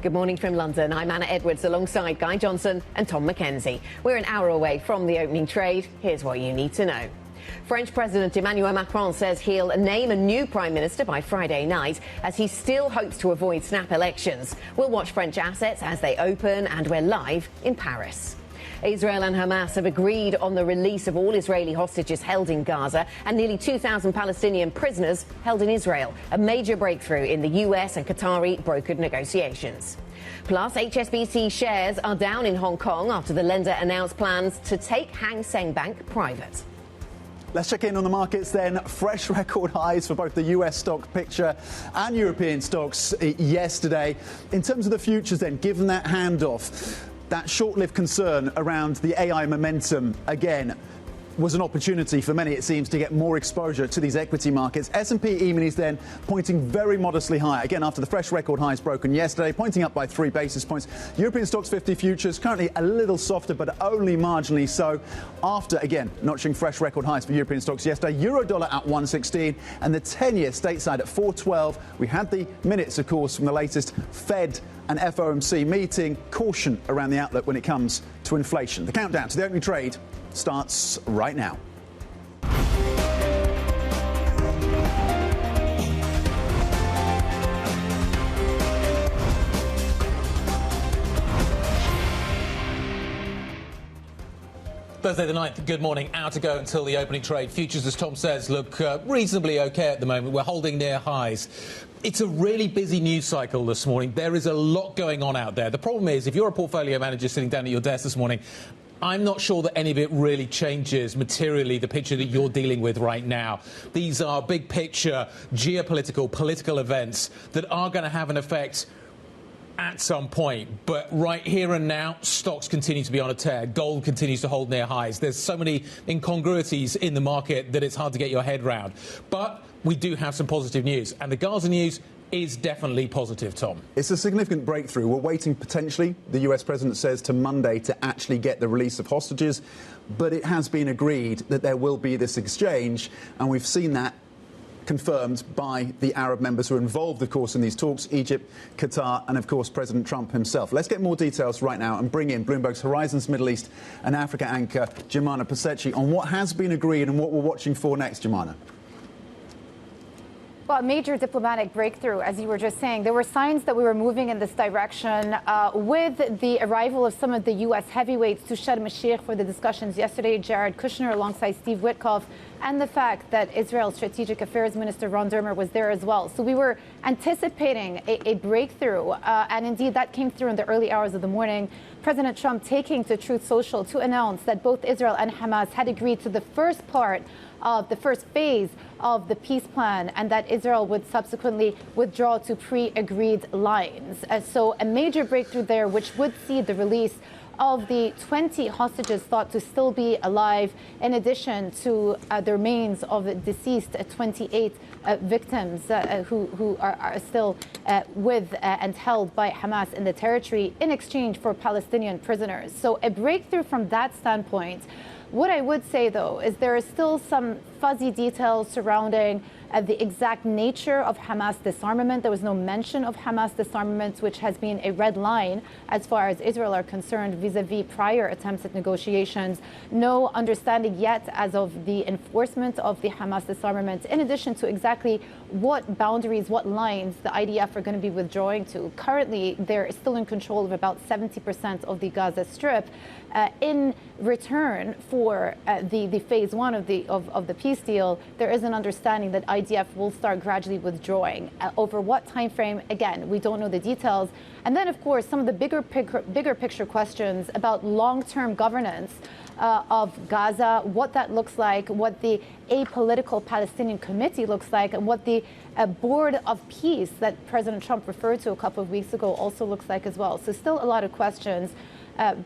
Good morning from London. I'm Anna Edwards alongside Guy Johnson and Tom McKenzie. We're an hour away from the opening trade. Here's what you need to know. French President Emmanuel Macron says he'll name a new Prime Minister by Friday night as he still hopes to avoid snap elections. We'll watch French assets as they open, and we're live in Paris. Israel and Hamas have agreed on the release of all Israeli hostages held in Gaza and nearly 2,000 Palestinian prisoners held in Israel, a major breakthrough in the US and Qatari-brokered negotiations. Plus, HSBC shares are down in Hong Kong after the lender announced plans to take Hang Seng Bank private. Let's check in on the markets then. Fresh record highs for both the US stock picture and European stocks yesterday. In terms of the futures then, given that handoff, that short-lived concern around the AI momentum, again, was an opportunity for many, it seems, to get more exposure to these equity markets. S&P E-minis then pointing very modestly higher, again, after the fresh record highs broken yesterday, pointing up by 3 basis points. European stocks 50 futures currently a little softer, but only marginally so, after, again, notching fresh record highs for European stocks yesterday. Euro-dollar at 116 and the 10-year stateside at 412. We had the minutes, of course, from the latest Fed and FOMC meeting. Caution around the outlook when it comes to inflation. The countdown to the opening trade starts right now. Thursday the 9th, good morning. Hour to go until the opening trade. Futures, as Tom says, look reasonably okay at the moment. We're holding near highs. It's a really busy news cycle this morning. There is a lot going on out there. The problem is, if you're a portfolio manager sitting down at your desk this morning, I'm not sure that any of it really changes materially the picture that you're dealing with right now. These are big picture, geopolitical, political events that are going to have an effect at some point. But right here and now, stocks continue to be on a tear. Gold continues to hold near highs. There's so many incongruities in the market that it's hard to get your head round. But we do have some positive news. And the Gaza news is definitely positive, Tom. It's a significant breakthrough. We're waiting, potentially, the US president says, to Monday to actually get the release of hostages. But it has been agreed that there will be this exchange. And we've seen that confirmed by the Arab members who are involved, of course, in these talks, Egypt, Qatar, and, of course, President Trump himself. Let's get more details right now and bring in Bloomberg's Horizons Middle East and Africa anchor, Jemana Pasecci, on what has been agreed and what we're watching for next, Jemana. Well, a major diplomatic breakthrough, as you were just saying. There were signs that we were moving in this direction with the arrival of some of the U.S. heavyweights to Sharm el-Sheikh for the discussions yesterday, Jared Kushner alongside Steve Witkoff, and the fact that Israel's Strategic Affairs Minister Ron Dermer was there as well. So we were anticipating a breakthrough, and indeed that came through in the early hours of the morning. President Trump taking to Truth Social to announce that both Israel and Hamas had agreed to the first part of the first phase of the peace plan, and that Israel would subsequently withdraw to pre-agreed lines. So a major breakthrough there, which would see the release of the 20 hostages thought to still be alive, in addition to the remains of the deceased 28 victims who are still with and held by Hamas in the territory in exchange for Palestinian prisoners. So a breakthrough from that standpoint. What I would say, though, is there is still some fuzzy details surrounding the exact nature of Hamas disarmament. There was no mention of Hamas disarmament, which has been a red line as far as Israel are concerned vis-a-vis prior attempts at negotiations. No understanding yet as of the enforcement of the Hamas disarmament, in addition to exactly what boundaries, what lines the IDF are going to be withdrawing to. Currently, they're still in control of about 70% of the Gaza Strip. In return for the phase one of the peace deal, there is an understanding that IDF will start gradually withdrawing. Over what time frame? Again, we don't know the details. And then, of course, some of the bigger picture questions about long-term governance of Gaza, what that looks like, what the apolitical Palestinian committee looks like, and what the board of peace that President Trump referred to a couple of weeks ago also looks like as well. So still a lot of questions.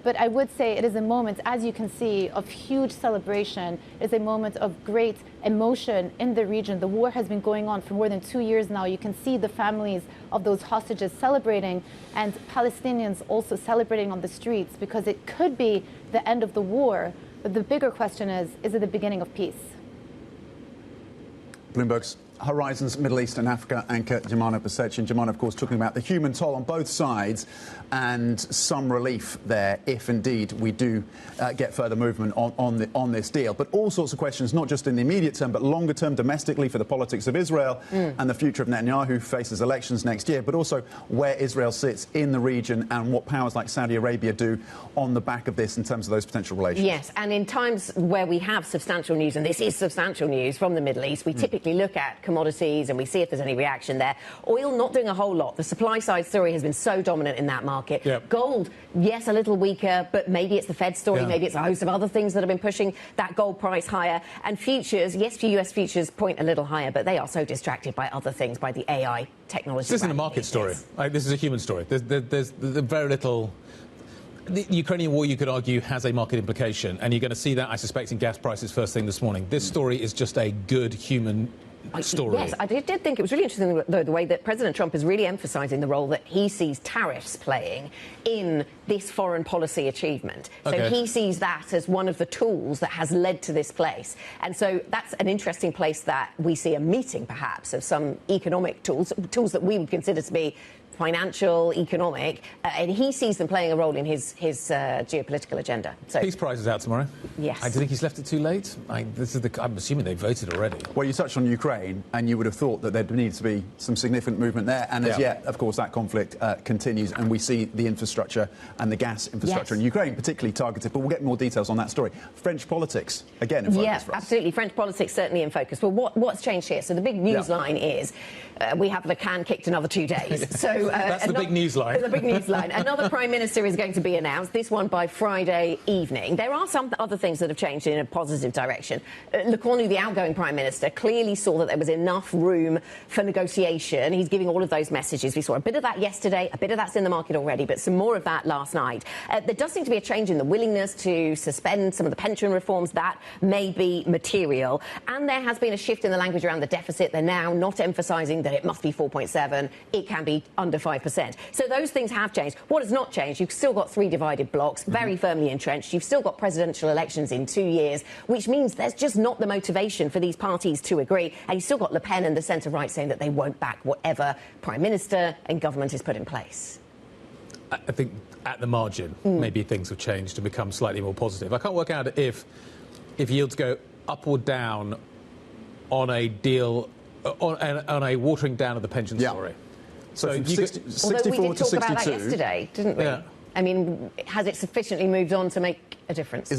But I would say it is a moment, as you can see, of huge celebration. It is a moment of great emotion in the region. The war has been going on for more than 2 years now. You can see the families of those hostages celebrating, and Palestinians also celebrating on the streets, because it could be the end of the war. But the bigger question is it the beginning of peace? Bloomberg's Horizons Middle East and Africa anchor Jemana Besetchin. Jemana, of course, talking about the human toll on both sides and some relief there if indeed we do get further movement on this deal. But all sorts of questions, not just in the immediate term, but longer term domestically for the politics of Israel and the future of Netanyahu, who faces elections next year, but also where Israel sits in the region and what powers like Saudi Arabia do on the back of this in terms of those potential relations. Yes, and in times where we have substantial news, and this is substantial news from the Middle East, we typically look at commodities and we see if there's any reaction there. Oil not doing a whole lot. The supply side story has been so dominant in that market. Yep. Gold, yes, a little weaker, but maybe it's the Fed story, maybe it's a host of other things that have been pushing that gold price higher. And futures, yes, US futures point a little higher, but they are so distracted by other things, by the AI technology. This isn't a market story. This is a human story. There's very little. The Ukrainian war, you could argue, has a market implication, and you're going to see that, I suspect, in gas prices first thing this morning. This story is just a good human story. Yes, I did think it was really interesting, though, the way that President Trump is really emphasising the role that he sees tariffs playing in this foreign policy achievement. So he sees that as one of the tools that has led to this place. And so that's an interesting place that we see a meeting, perhaps, of some economic tools that we would consider to be financial, economic, and he sees them playing a role in his geopolitical agenda. So, peace prize is out tomorrow. Yes. Do you think he's left it too late? I'm assuming they voted already. Well, you touched on Ukraine, and you would have thought that there needs to be some significant movement there. And as yet, of course, that conflict continues, and we see the infrastructure and the gas infrastructure in Ukraine particularly targeted. But we'll get more details on that story. French politics, again, in focus for us. Absolutely. French politics certainly in focus. Well, what's changed here? So the big news line is we have Le Pen kicked another 2 days. So that's the big news line. The big news line. Another Prime Minister is going to be announced, this one by Friday evening. There are some other things that have changed in a positive direction. Lacqua, the outgoing Prime Minister, clearly saw that there was enough room for negotiation. He's giving all of those messages. We saw a bit of that yesterday, a bit of that's in the market already, but some more of that last night. There does seem to be a change in the willingness to suspend some of the pension reforms. That may be material. And there has been a shift in the language around the deficit. They're now not emphasising that it must be 4.7. It can be under 5%. So those things have changed. What has not changed, you've still got 3 divided blocs, very firmly entrenched. You've still got presidential elections in 2 years, which means there's just not the motivation for these parties to agree. And you've still got Le Pen and the centre-right saying that they won't back whatever Prime Minister and government is put in place. I think at the margin, maybe things have changed and become slightly more positive. I can't work out if yields go up or down on a deal, on a watering down of the pension story. So from 64 although we did to talk 62. about that yesterday, didn't we? Yeah. I mean, has it sufficiently moved on to make a difference? Is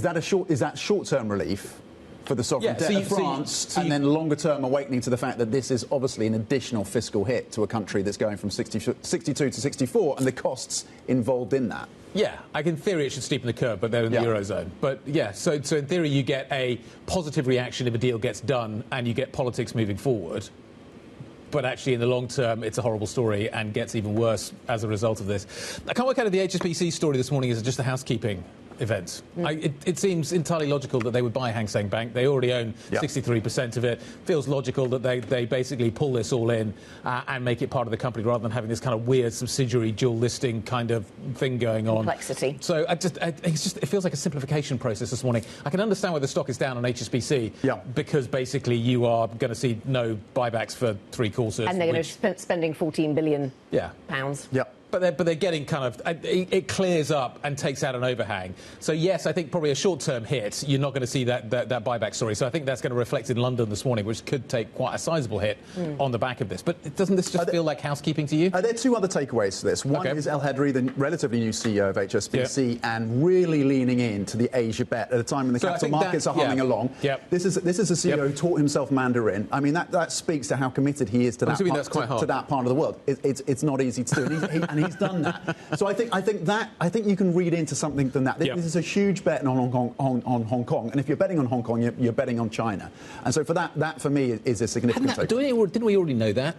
that short-term relief for the sovereign debt of France, and then longer-term awakening to the fact that this is obviously an additional fiscal hit to a country that's going from 62 to 64, and the costs involved in that? Yeah, in theory it should steepen the curve, but they're in the Eurozone. But yeah, so in theory you get a positive reaction if a deal gets done and you get politics moving forward. But actually, in the long term, it's a horrible story and gets even worse as a result of this. I can't work out if the HSBC story this morning is just a housekeeping event. It seems entirely logical that they would buy Hang Seng Bank. They already own 63% of it. Feels logical that they basically pull this all in and make it part of the company rather than having this kind of weird subsidiary dual listing kind of thing going on. Complexity. So it feels like a simplification process this morning. I can understand why the stock is down on HSBC because basically you are going to see no buybacks for 3 quarters. And they're going to be spending £14 billion. Pounds. But they're getting kind of... It clears up and takes out an overhang. So, yes, I think probably a short-term hit. You're not going to see that buyback story. So I think that's going to reflect in London this morning, which could take quite a sizable hit on the back of this. But doesn't this just feel like housekeeping to you? There are 2 other takeaways to this. One is El Hedri, the relatively new CEO of HSBC, and really leaning into the Asia bet at a time when the capital markets are humming along. This is a CEO who taught himself Mandarin. I mean, that speaks to how committed he is to that part of the world. It's not easy to do. And he's done that. So I think you can read into something than that. This is a huge bet on Hong Kong, and if you're betting on Hong Kong, you're betting on China. And so for that for me is a significant take. Didn't we already know that?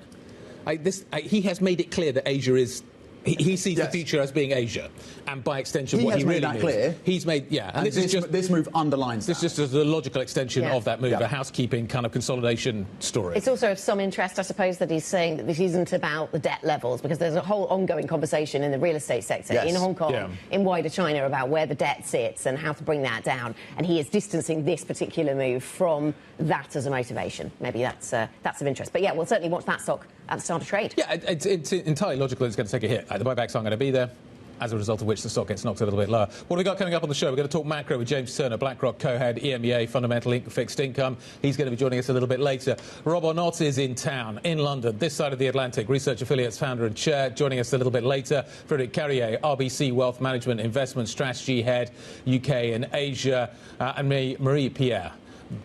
He has made it clear that Asia is He sees the future as being Asia, and by extension, what he really means. Clear. He's made, and this move underlines this. This is just a logical extension of that move, a housekeeping kind of consolidation story. It's also of some interest, I suppose, that he's saying that this isn't about the debt levels, because there's a whole ongoing conversation in the real estate sector in Hong Kong, in wider China, about where the debt sits and how to bring that down. And he is distancing this particular move from that as a motivation. Maybe that's of interest. But yeah, we'll certainly watch that stock at the start of trade. Yeah, it's entirely logical it's going to take a hit. The buybacks aren't going to be there, as a result of which the stock gets knocked a little bit lower. What have we got coming up on the show? We're going to talk macro with James Turner, BlackRock co-head, EMEA, fundamental fixed income. He's going to be joining us a little bit later. Rob Arnott is in town, in London, this side of the Atlantic, Research Affiliates founder and chair, joining us a little bit later. Frédéric Carrier, RBC Wealth Management Investment Strategy Head, UK and Asia, and Marie-Pierre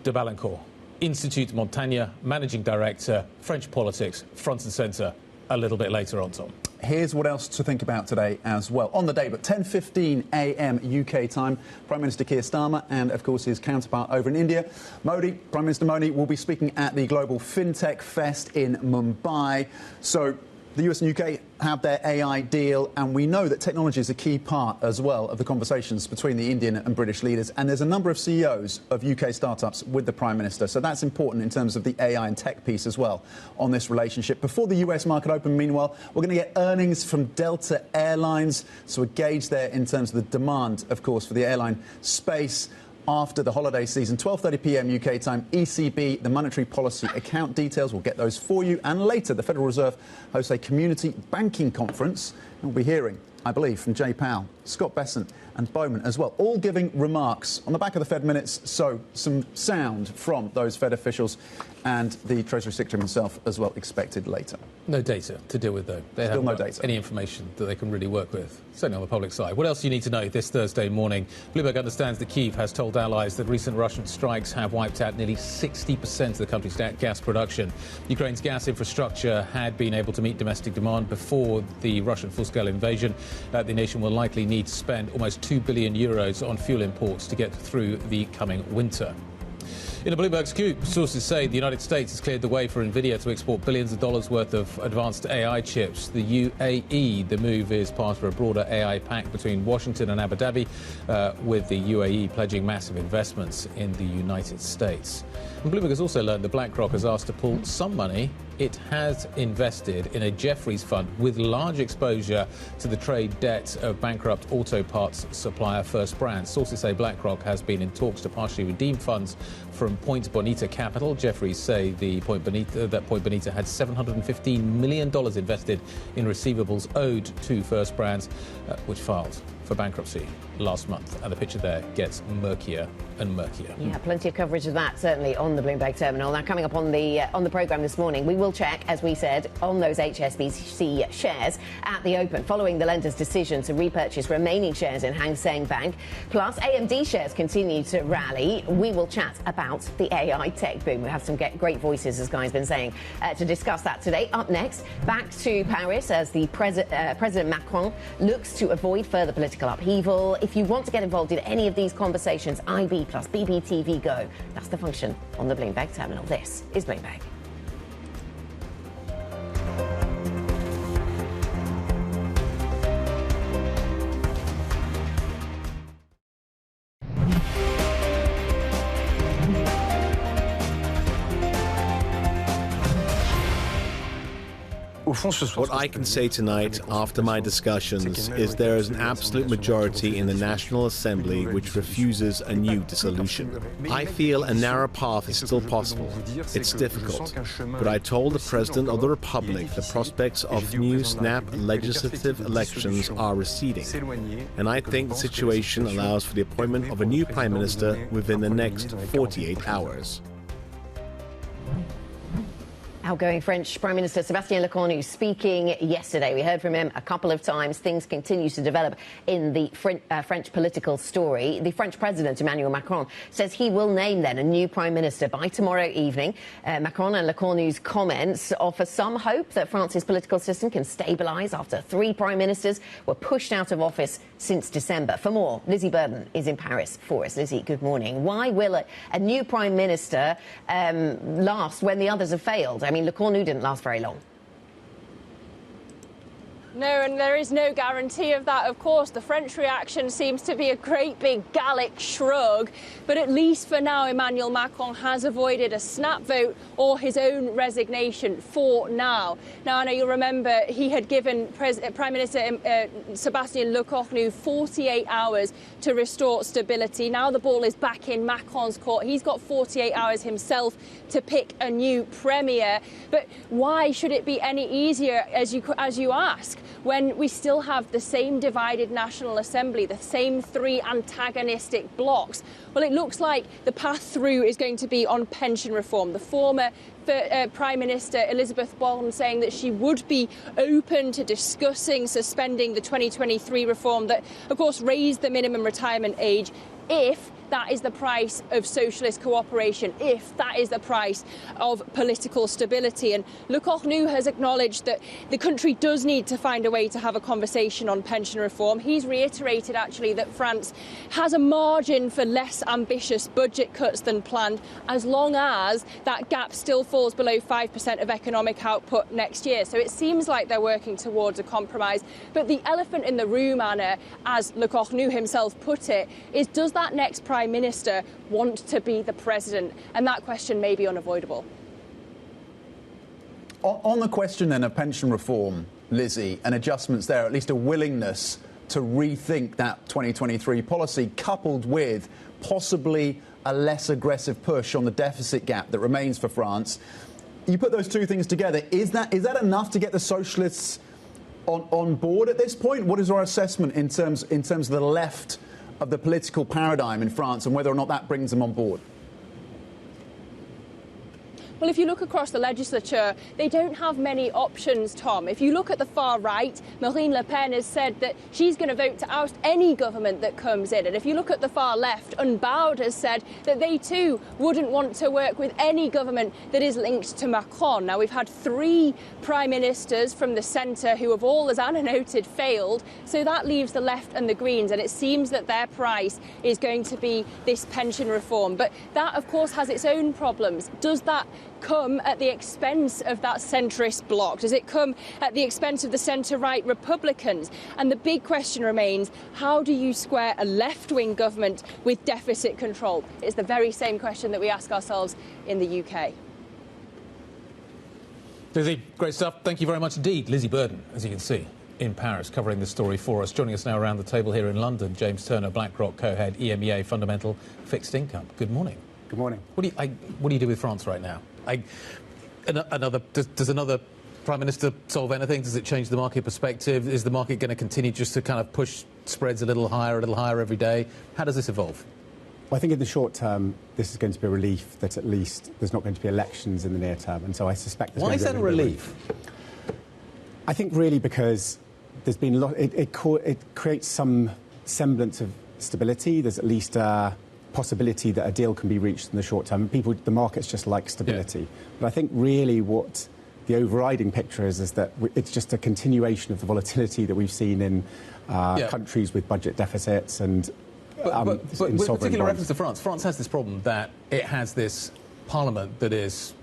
de Balancourt, Institut Montaigne, Managing Director, French Politics, front and centre, a little bit later on, Tom. Here's what else to think about today as well. On the day, but 10:15 a.m. UK time, Prime Minister Keir Starmer and, of course, his counterpart over in India, Prime Minister Modi, will be speaking at the Global FinTech Fest in Mumbai. So the US and UK have their AI deal, and we know that technology is a key part as well of the conversations between the Indian and British leaders. And there's a number of CEOs of UK startups with the Prime Minister. So that's important in terms of the AI and tech piece as well on this relationship. Before the US market open, meanwhile, we're going to get earnings from Delta Airlines. So a gauge there in terms of the demand, of course, for the airline space after the holiday season. 12:30 p.m. UK time, ECB, the monetary policy account details. We'll get those for you. And later, the Federal Reserve hosts a community banking conference. And we'll be hearing, I believe, from Jay Powell, Scott Bessent and Bowman as well, all giving remarks on the back of the Fed minutes. So some sound from those Fed officials and the Treasury Secretary himself as well expected later. No data to deal with, though. They Still haven't no got data. any information that they can really work with, certainly on the public side. What else do you need to know this Thursday morning? Bloomberg understands that Kyiv has told allies that recent Russian strikes have wiped out nearly 60% of the country's gas production. Ukraine's gas infrastructure had been able to meet domestic demand before the Russian full-scale invasion. The nation will likely need to spend almost €2 billion on fuel imports to get through the coming winter. In a Bloomberg scoop, sources say the United States has cleared the way for Nvidia to export billions of dollars worth of advanced AI chips. The UAE, the move is part of a broader AI pact between Washington and Abu Dhabi, with the UAE pledging massive investments in the United States. And Bloomberg has also learned that BlackRock has asked to pull some money it has invested in a Jeffries fund with large exposure to the trade debt of bankrupt auto parts supplier First Brands. Sources say BlackRock has been in talks to partially redeem funds from Point Bonita Capital. Jeffries say that Point Bonita had $715 million invested in receivables owed to First Brands, which filed for bankruptcy last month, and the picture there gets murkier and murkier. Yeah, plenty of coverage of that, certainly on the Bloomberg terminal. Now, coming up on the programme this morning, we will check, as we said, on those HSBC shares at the open, following the lender's decision to repurchase remaining shares in Hang Seng Bank. Plus, AMD shares continue to rally. We will chat about the AI tech boom. We have some great voices, as Guy's been saying, to discuss that today. Up next, back to Paris as the President Macron looks to avoid further political upheaval. If you want to get involved in any of these conversations, IB plus BBTV Go. That's the function on the Bloomberg terminal. This is Bloomberg. What I can say tonight, after my discussions, is there is an absolute majority in the National Assembly which refuses a new dissolution. I feel a narrow path is still possible. It's difficult. But I told the President of the Republic the prospects of new snap legislative elections are receding. And I think the situation allows for the appointment of a new Prime Minister within the next 48 hours. Outgoing French Prime Minister Sébastien Lecornu speaking yesterday. We heard from him a couple of times. Things continue to develop in the French political story. The French President, Emmanuel Macron, says he will name then a new Prime Minister by tomorrow evening. Macron and Lecornu's comments offer some hope that France's political system can stabilise after 3 Prime Ministers were pushed out of office since December. For more, Lizzie Burden is in Paris for us. Lizzie, good morning. Why will a new Prime Minister last when the others have failed? I mean, Lecornu didn't last very long. No, and there is no guarantee of that. Of course, the French reaction seems to be a great big Gallic shrug, but at least for now, Emmanuel Macron has avoided a snap vote or his own resignation for now. Now, I know you'll remember he had given Prime Minister Sébastien Lecornu 48 hours to restore stability. Now the ball is back in Macron's court. He's got 48 hours himself to pick a new premier. But why should it be any easier, as you ask, when we still have the same divided National Assembly, the same three antagonistic blocs? Well, it looks like the path through is going to be on pension reform. The former Prime Minister Elisabeth Borne saying that she would be open to discussing suspending the 2023 reform that, of course, raised the minimum retirement age if that is the price of socialist cooperation, if that is the price of political stability. And Lecornu has acknowledged that the country does need to find a way to have a conversation on pension reform. He's reiterated, actually, that France has a margin for less ambitious budget cuts than planned, as long as that gap still falls below 5% of economic output next year. So it seems like they're working towards a compromise. But the elephant in the room, Anna, as Lecornu himself put it, is does that next Prime Minister want to be the president? And that question may be unavoidable. On the question then of pension reform, Lizzie, and adjustments there, at least a willingness to rethink that 2023 policy, coupled with possibly a less aggressive push on the deficit gap that remains for France. You put those two things together, is that enough to get the socialists on board at this point? What is our assessment in terms of the left of the political paradigm in France and whether or not that brings them on board? Well, if you look across the legislature, they don't have many options, Tom. If you look at the far right, Marine Le Pen has said that she's going to vote to oust any government that comes in. And if you look at the far left, Unbowed has said that they too wouldn't want to work with any government that is linked to Macron. Now, we've had three prime ministers from the centre who have all, as Anna noted, failed. So that leaves the left and the Greens. And it seems that their price is going to be this pension reform. But that, of course, has its own problems. Does that come at the expense of that centrist bloc? Does it come at the expense of the centre-right Republicans? And the big question remains, how do you square a left-wing government with deficit control? It's the very same question that we ask ourselves in the UK. Lizzie, great stuff. Thank you very much indeed. Lizzie Burden, as you can see, in Paris, covering this story for us. Joining us now around the table here in London, James Turner, BlackRock co-head, EMEA Fundamental Fixed Income. Good morning. Good morning. What do you do with France right now? Does another Prime Minister solve anything? Does it change the market perspective? Is the market going to continue just to kind of push spreads a little higher every day? How does this evolve? Well, I think in the short term, this is going to be a relief that at least there's not going to be elections in the near term. And so I suspect there's Why going is to that be a relief? I think really because there's been it creates some semblance of stability. There's at least a possibility that a deal can be reached in the short term. The markets just like stability. Yeah. But I think really what the overriding picture is that it's just a continuation of the volatility that we've seen in countries with budget deficits and but with particular bonds. reference to France, France has this problem that it has this parliament that is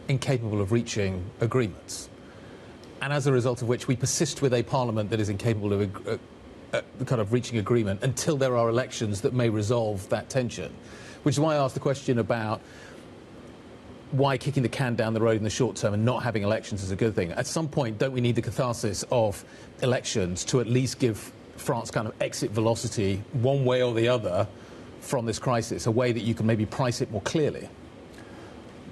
incapable of reaching agreements. And as a result of which we persist with a parliament that is incapable of kind of reaching agreement until there are elections that may resolve that tension. Which is why I asked the question about why kicking the can down the road in the short term and not having elections is a good thing. At some point, don't we need the catharsis of elections to at least give France kind of exit velocity one way or the other from this crisis, a way that you can maybe price it more clearly?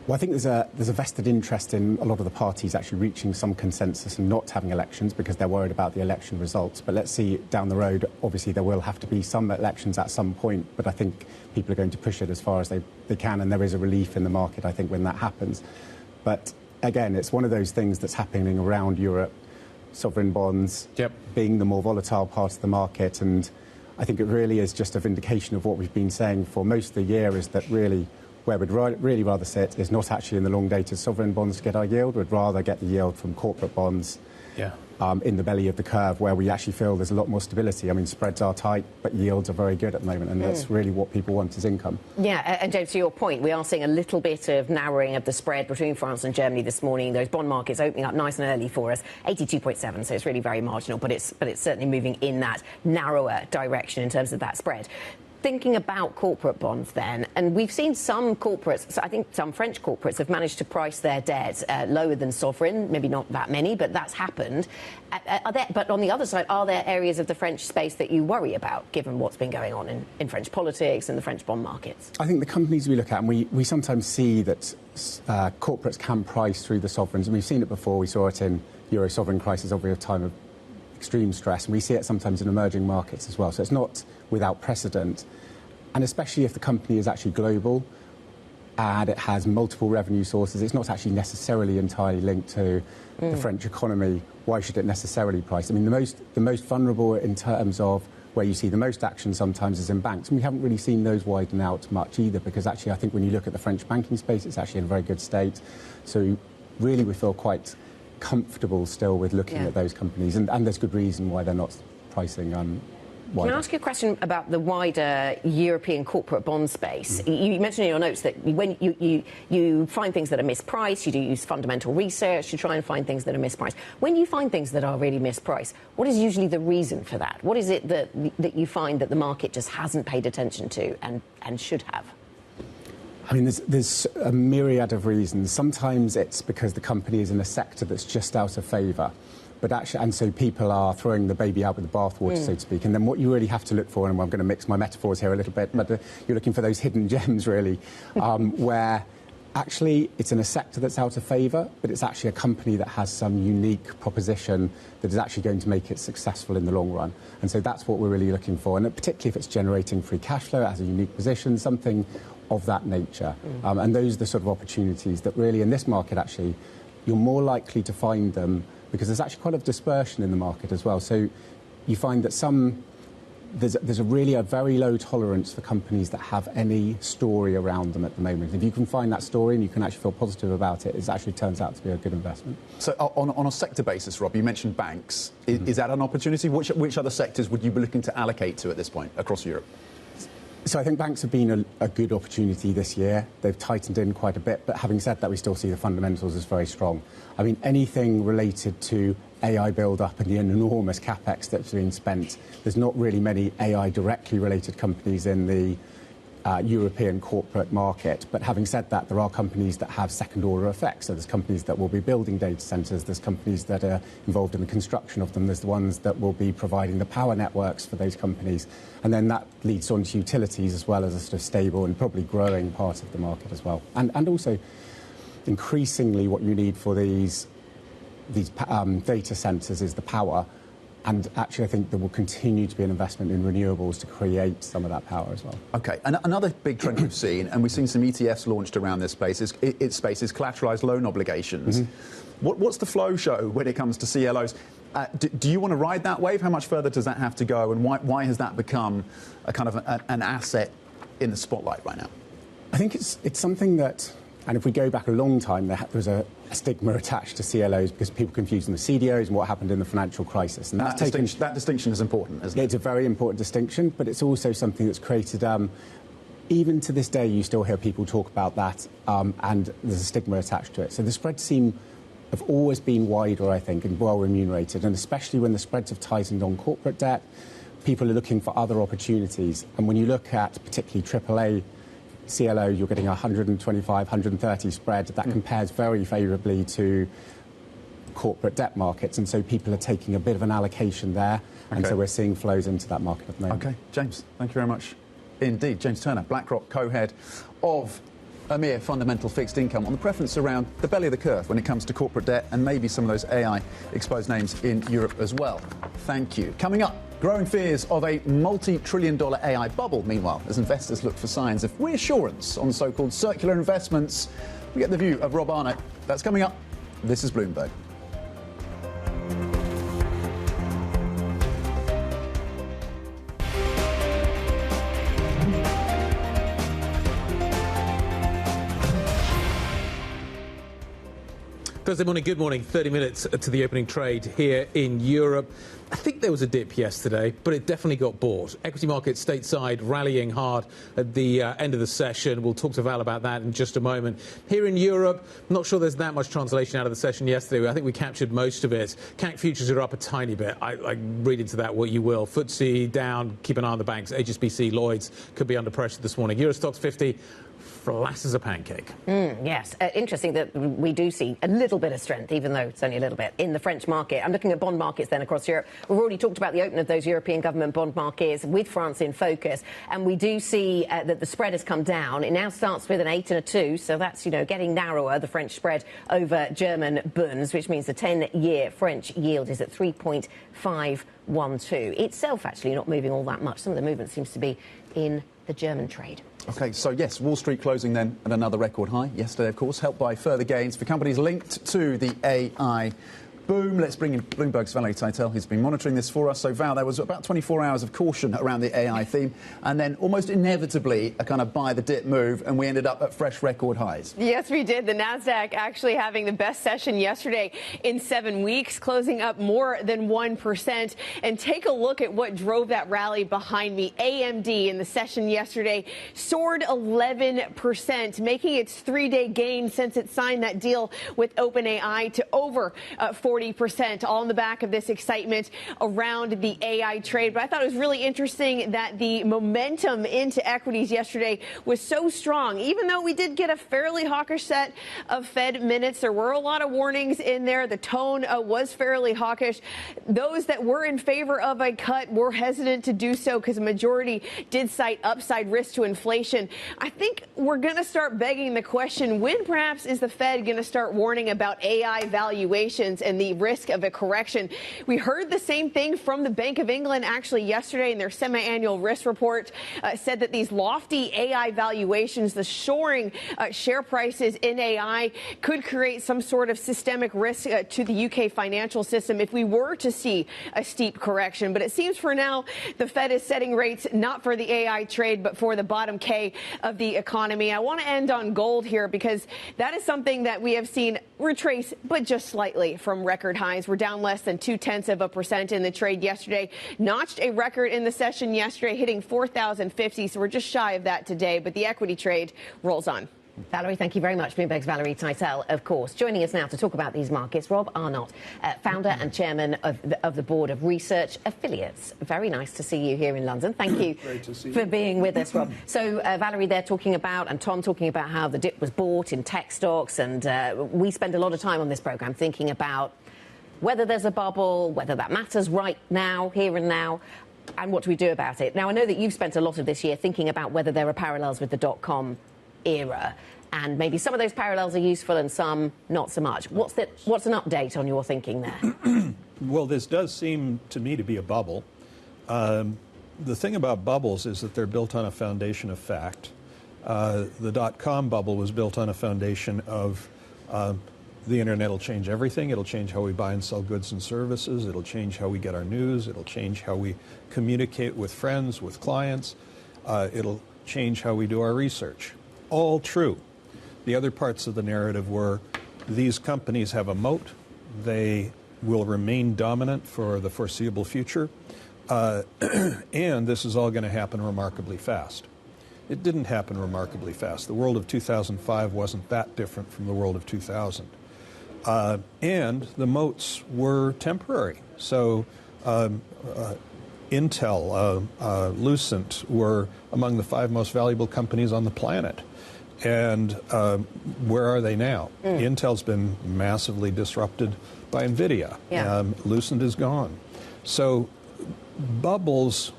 Well, I think there's a vested interest in a lot of the parties actually reaching some consensus and not having elections because they're worried about the election results. But let's see down the road, obviously there will have to be some elections at some point, but I think people are going to push it as far as they can, and there is a relief in the market, I think, when that happens. But again, it's one of those things that's happening around Europe, sovereign bonds being the more volatile part of the market, and I think it really is just a vindication of what we've been saying for most of the year, is that really where we'd really rather sit is not actually in the long-dated sovereign bonds to get our yield. We'd rather get the yield from corporate bonds. in the belly of the curve, where we actually feel there's a lot more stability. I mean, spreads are tight, but yields are very good at the moment, and that's really what people want is income. Yeah, and James, to your point, we are seeing a little bit of narrowing of the spread between France and Germany this morning. Those bond markets opening up nice and early for us, 82.7, so it's really very marginal, but it's certainly moving in that narrower direction in terms of that spread. Thinking about corporate bonds then, and we've seen some corporates, so I think some French corporates have managed to price their debt lower than sovereign, maybe not that many, but that's happened. But on the other side, are there areas of the French space that you worry about, given what's been going on in French politics and the French bond markets? I think the companies we look at, and we sometimes see that corporates can price through the sovereigns, and we've seen it before. We saw it in Euro sovereign crisis over a time of extreme stress, and we see it sometimes in emerging markets as well. So it's not without precedent, and especially if the company is actually global and it has multiple revenue sources, it's not actually necessarily entirely linked to the French economy. Why should it necessarily price? I mean, the most vulnerable in terms of where you see the most action sometimes is in banks, and we haven't really seen those widen out much either, because actually I think when you look at the French banking space, it's actually in a very good state. So really we feel quite comfortable still with looking at those companies, and there's good reason why they're not pricing wider. Can I ask you a question about the wider European corporate bond space? You mentioned in your notes that when you find things that are mispriced, you do use fundamental research to try and find things that are mispriced. When you find things that are really mispriced, what is usually the reason for that? What is it that you find that the market just hasn't paid attention to and should have? I mean, there's a myriad of reasons. Sometimes it's because the company is in a sector that's just out of favour. But actually, and so people are throwing the baby out with the bathwater, so to speak. And then what you really have to look for, and I'm going to mix my metaphors here a little bit, but you're looking for those hidden gems, really, where actually it's in a sector that's out of favour, but it's actually a company that has some unique proposition that is actually going to make it successful in the long run. And so that's what we're really looking for. And particularly if it's generating free cash flow, it has a unique position, something of that nature. And those are the sort of opportunities that really, in this market, actually, you're more likely to find them, because there's actually quite a dispersion in the market as well. So you find that there's a very low tolerance for companies that have any story around them at the moment. If you can find that story and you can actually feel positive about it, it actually turns out to be a good investment. So on a sector basis, Rob, you mentioned banks. Is that an opportunity? Which other sectors would you be looking to allocate to at this point across Europe? So I think banks have been a good opportunity this year. They've tightened in quite a bit, but having said that, we still see the fundamentals as very strong. I mean, anything related to AI build-up and the enormous capex that's being spent, there's not really many AI directly related companies in the European corporate market. But having said that, there are companies that have second-order effects. So there's companies that will be building data centres, there's companies that are involved in the construction of them, there's the ones that will be providing the power networks for those companies. And then that leads on to utilities as well as a sort of stable and probably growing part of the market as well. And also, increasingly, what you need for these data centres is the power. And actually, I think there will continue to be an investment in renewables to create some of that power as well. OK, and another big trend we've seen, and we've seen some ETFs launched around this space, is collateralised loan obligations. What's the flow show when it comes to CLOs? Do you want to ride that wave? How much further does that have to go? And why has that become a kind of an asset in the spotlight right now? I think it's something that, and if we go back a long time, there was a stigma attached to CLOs because people confused them with CDOs and what happened in the financial crisis. And that distinction is important, isn't it? It's a very important distinction, but it's also something that's created, even to this day, you still hear people talk about that, and there's a stigma attached to it. So the spreads have always been wider, I think, and well remunerated, and especially when the spreads have tightened on corporate debt, people are looking for other opportunities. And when you look at particularly AAA CLO, you're getting 125, 130 spread. That compares very favourably to corporate debt markets, and so people are taking a bit of an allocation there, and so we're seeing flows into that market at the moment. OK, James, thank you very much indeed. James Turner, BlackRock co-head of EMEA Fundamental Fixed Income, on the preference around the belly of the curve when it comes to corporate debt and maybe some of those AI-exposed names in Europe as well. Thank you. Coming up, growing fears of a multi-trillion-dollar AI bubble, meanwhile, as investors look for signs of reassurance on so-called circular investments. We get the view of Rob Arnott. That's coming up. This is Bloomberg. Thursday morning, good morning. 30 minutes to the opening trade here in Europe. I think there was a dip yesterday, but it definitely got bought. Equity markets stateside rallying hard at the end of the session. We'll talk to Val about that in just a moment. Here in Europe, I'm not sure there's that much translation out of the session yesterday. I think we captured most of it. CAC futures are up a tiny bit. I read into that what you will. FTSE down, keep an eye on the banks. HSBC, Lloyds could be under pressure this morning. Euro Stoxx 50. Flat as a pancake. Yes, interesting that we do see a little bit of strength, even though it's only a little bit, in the French market. I'm looking at bond markets then across Europe. We've already talked about the open of those European government bond markets with France in focus, and we do see that the spread has come down. It now starts with an 8 and a 2, so that's, getting narrower, the French spread over German bunds, which means the 10-year French yield is at 3.512. Itself actually not moving all that much. Some of the movement seems to be in the German trade. OK, so yes, Wall Street closing then at another record high yesterday, of course, helped by further gains for companies linked to the AI boom. Let's bring in Bloomberg's Valerie Teitel, who's been monitoring this for us. So, Val, there was about 24 hours of caution around the AI theme, and then almost inevitably a kind of buy the dip move, and we ended up at fresh record highs. Yes, we did. The Nasdaq actually having the best session yesterday in 7 weeks, closing up more than 1%. And take a look at what drove that rally behind me. AMD in the session yesterday soared 11%, making its 3-day gain since it signed that deal with OpenAI to over 40%, all on the back of this excitement around the AI trade. But I thought it was really interesting that the momentum into equities yesterday was so strong. Even though we did get a fairly hawkish set of Fed minutes, there were a lot of warnings in there. The tone was fairly hawkish. Those that were in favor of a cut were hesitant to do so because the majority did cite upside risk to inflation. I think we're going to start begging the question, when perhaps is the Fed going to start warning about AI valuations and the risk of a correction? We heard the same thing from the Bank of England actually yesterday in their semi-annual risk report, said that these lofty AI valuations, the soaring share prices in AI could create some sort of systemic risk to the UK financial system if we were to see a steep correction. But it seems for now the Fed is setting rates not for the AI trade but for the bottom K of the economy. I want to end on gold here because that is something that we have seen retrace but just slightly from record highs. We're down less than 0.2% in the trade yesterday. Notched a record in the session yesterday, hitting 4,050. So we're just shy of that today. But the equity trade rolls on. Valerie, thank you very much. Bloomberg's Valerie Teitel, of course. Joining us now to talk about these markets, Rob Arnott, founder and chairman of the board of research affiliates. Very nice to see you here in London. Thank you for being with us, Rob. So, Valerie, they're talking about, and Tom talking about how the dip was bought in tech stocks. And we spend a lot of time on this programme thinking about whether there's a bubble, whether that matters right now, here and now, and what do we do about it. Now, I know that you've spent a lot of this year thinking about whether there are parallels with the dot-com era, and maybe some of those parallels are useful and some not so much. What's an update on your thinking there? Well, this does seem to me to be a bubble. The thing about bubbles is that they're built on a foundation of fact. The dot-com bubble was built on a foundation of the internet will change everything. It'll change how we buy and sell goods and services. It'll change how we get our news. It'll change how we communicate with friends, with clients. It'll change how we do our research. All true. The other parts of the narrative were these companies have a moat. They will remain dominant for the foreseeable future. And this is all going to happen remarkably fast. It didn't happen remarkably fast. The world of 2005 wasn't that different from the world of 2000. And the moats were temporary. So Intel, Lucent were among the 5 most valuable companies on the planet. And where are they now? Intel's been massively disrupted by Nvidia. Yeah. Lucent is gone. So bubbles,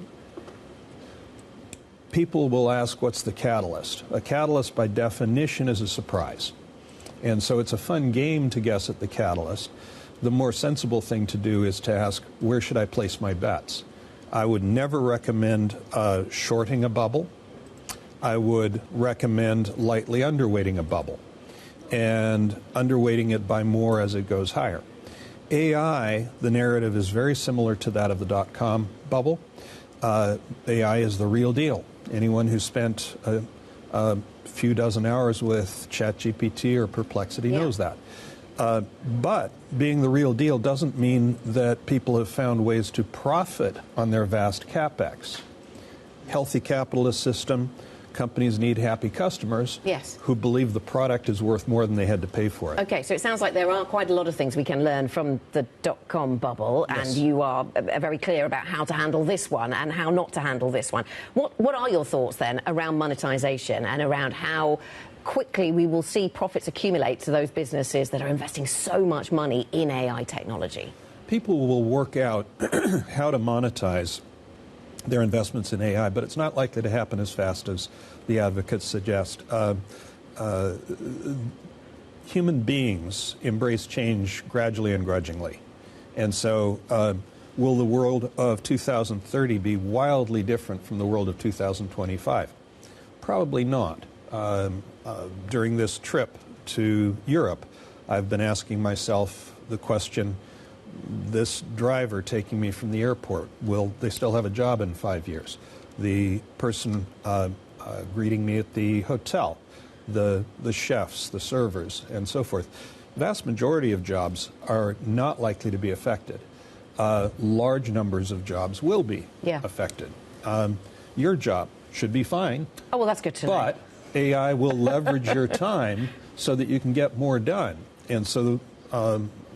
people will ask, what's the catalyst? A catalyst, by definition, is a surprise. And so it's a fun game to guess at the catalyst. The more sensible thing to do is to ask, where should I place my bets? I would never recommend shorting a bubble. I would recommend lightly underweighting a bubble and underweighting it by more as it goes higher. AI, the narrative is very similar to that of the dot-com bubble. AI is the real deal. Anyone who spent a few dozen hours with ChatGPT or Perplexity knows that. But being the real deal doesn't mean that people have found ways to profit on their vast capex. Healthy capitalist system, companies need happy customers who believe the product is worth more than they had to pay for it. Okay, so it sounds like there are quite a lot of things we can learn from the dot-com bubble, and you are very clear about how to handle this one and how not to handle this one. What are your thoughts then around monetization and around how quickly we will see profits accumulate to those businesses that are investing so much money in AI technology? People will work out how to monetize their investments in AI, but it's not likely to happen as fast as the advocates suggest. Human beings embrace change gradually and grudgingly. And so will the world of 2030 be wildly different from the world of 2025? Probably not. During this trip to Europe, I've been asking myself the question, this driver taking me from the airport, will they still have a job in 5 years? The person greeting me at the hotel, the chefs, the servers, and so forth. The vast majority of jobs are not likely to be affected. Large numbers of jobs will be affected. Your job should be fine. Oh, well, that's good to know. But AI will leverage your time so that you can get more done. And so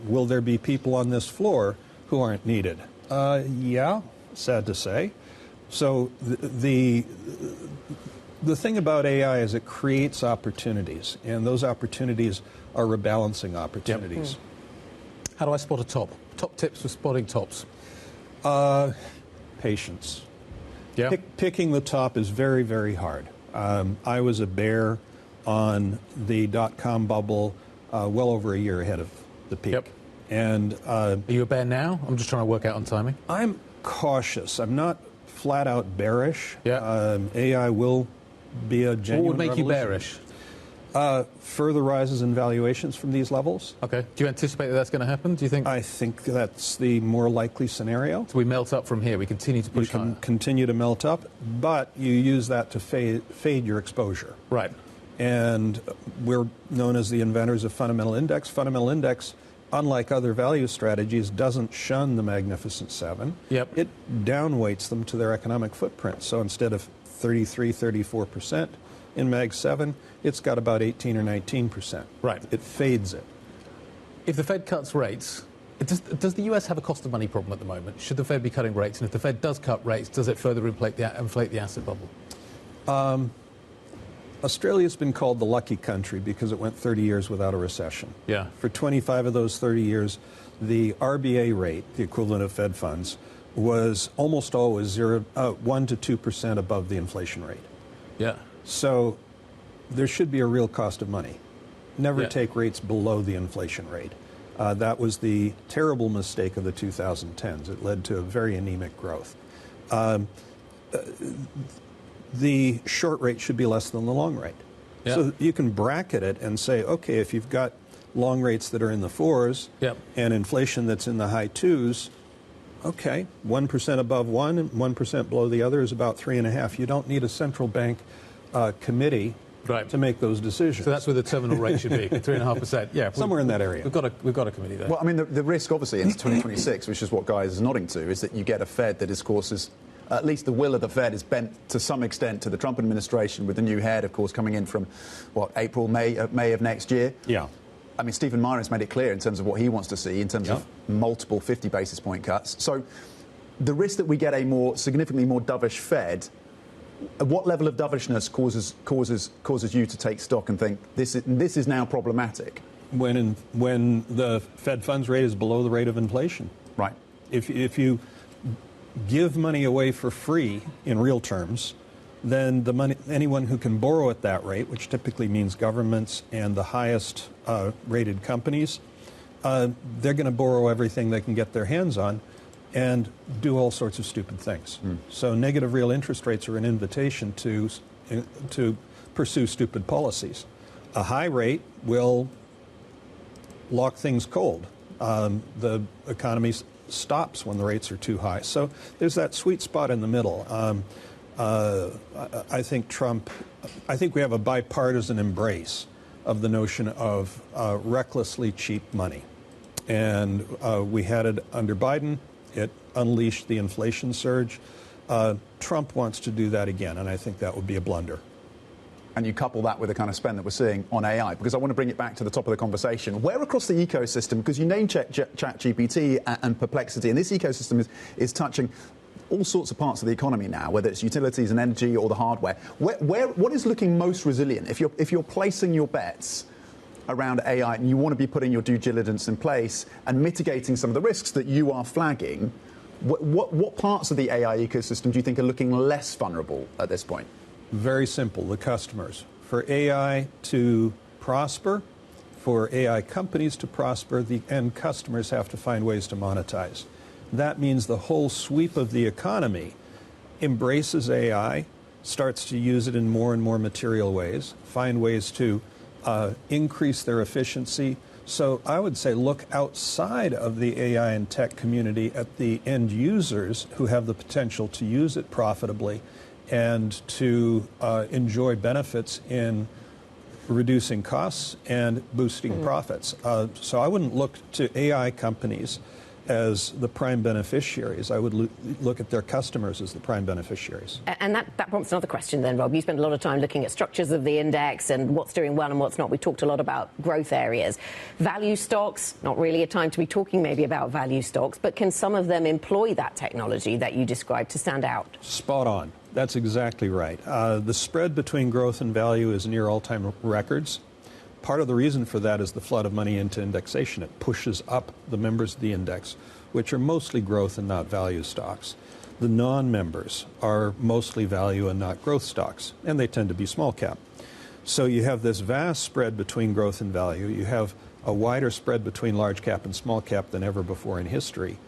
will there be people on this floor who aren't needed? Yeah, sad to say. So the thing about AI is it creates opportunities, and those opportunities are rebalancing opportunities. How do I spot a top? Top tips for spotting tops? Patience. Picking the top is very, very hard. I was a bear on the dot-com bubble well over a year ahead of the peak. And are you a bear now? I'm just trying to work out on timing. I'm cautious. I'm not flat out bearish. AI will be a genuine What would make you bearish? Further rises in valuations from these levels. Okay. Do you anticipate that that's going to happen? Do you think? I think that's the more likely scenario. So we melt up from here. We continue to push higher. Continue to melt up, but you use that to fade your exposure. Right. And we're known as the inventors of fundamental index. Fundamental index, unlike other value strategies, doesn't shun the Magnificent Seven. It downweights them to their economic footprint. So instead of 33, 34% in Mag 7, it's got about 18 or 19%. Right. It fades it. If the Fed cuts rates, does the US have a cost of money problem at the moment? Should the Fed be cutting rates? And if the Fed does cut rates, does it further inflate the asset bubble? Australia's been called the lucky country because it went 30 years without a recession. For 25 of those 30 years, the RBA rate, the equivalent of Fed funds, was almost always 1 to 2% above the inflation rate. So there should be a real cost of money. Never take rates below the inflation rate. That was the terrible mistake of the 2010s. It led to a very anemic growth. The short rate should be less than the long rate. So you can bracket it and say, okay, if you've got long rates that are in the 4s and inflation that's in the high 2s, okay, 1% above one and 1% below the other is about 3.5. You don't need a central bank committee to make those decisions. So that's where the terminal rate should be, 3.5%. Yeah, somewhere in that area. We've got a committee there. Well, I mean, the risk, obviously, into 2026, which is what Guy is nodding to, is that you get a Fed that, of course, is at least the will of the Fed is bent to some extent to the Trump administration, with the new head, of course, coming in from, April, May of next year. I mean, Stephen Meyer has made it clear in terms of what he wants to see in terms of multiple 50 basis point cuts. So the risk that we get a significantly more dovish Fed, what level of dovishness causes you to take stock and think this is now problematic? When the Fed funds rate is below the rate of inflation. Right. If you give money away for free in real terms, then anyone who can borrow at that rate, which typically means governments and the highest rated companies, they're going to borrow everything they can get their hands on and do all sorts of stupid things. So negative real interest rates are an invitation to pursue stupid policies. A high rate will lock things cold. The economy stops when the rates are too high. So there's that sweet spot in the middle. I think we have a bipartisan embrace of the notion of recklessly cheap money. And we had it under Biden. It unleashed the inflation surge. Trump wants to do that again, and I think that would be a blunder. And you couple that with the kind of spend that we're seeing on AI, because I want to bring it back to the top of the conversation. Where across the ecosystem, because you name-check ChatGPT and Perplexity, and this ecosystem is touching all sorts of parts of the economy now, whether it's utilities and energy or the hardware. What is looking most resilient? If you're placing your bets around AI and you want to be putting your due diligence in place and mitigating some of the risks that you are flagging, what parts of the AI ecosystem do you think are looking less vulnerable at this point? Very simple, the customers. For AI to prosper, for AI companies to prosper, the end customers have to find ways to monetize. That means the whole sweep of the economy embraces AI, starts to use it in more and more material ways, find ways to increase their efficiency. So I would say look outside of the AI and tech community at the end users who have the potential to use it profitably and to enjoy benefits in reducing costs and boosting profits. So I wouldn't look to AI companies as the prime beneficiaries. I would look at their customers as the prime beneficiaries. And that prompts another question then, Rob. You spend a lot of time looking at structures of the index and what's doing well and what's not. We talked a lot about growth areas. Value stocks, not really a time to be talking maybe about value stocks, but can some of them employ that technology that you described to stand out? Spot on. That's exactly right. The spread between growth and value is near all-time records. Part of the reason for that is the flood of money into indexation. It pushes up the members of the index, which are mostly growth and not value stocks. The non-members are mostly value and not growth stocks, and they tend to be small cap. So you have this vast spread between growth and value. You have a wider spread between large cap and small cap than ever before in history.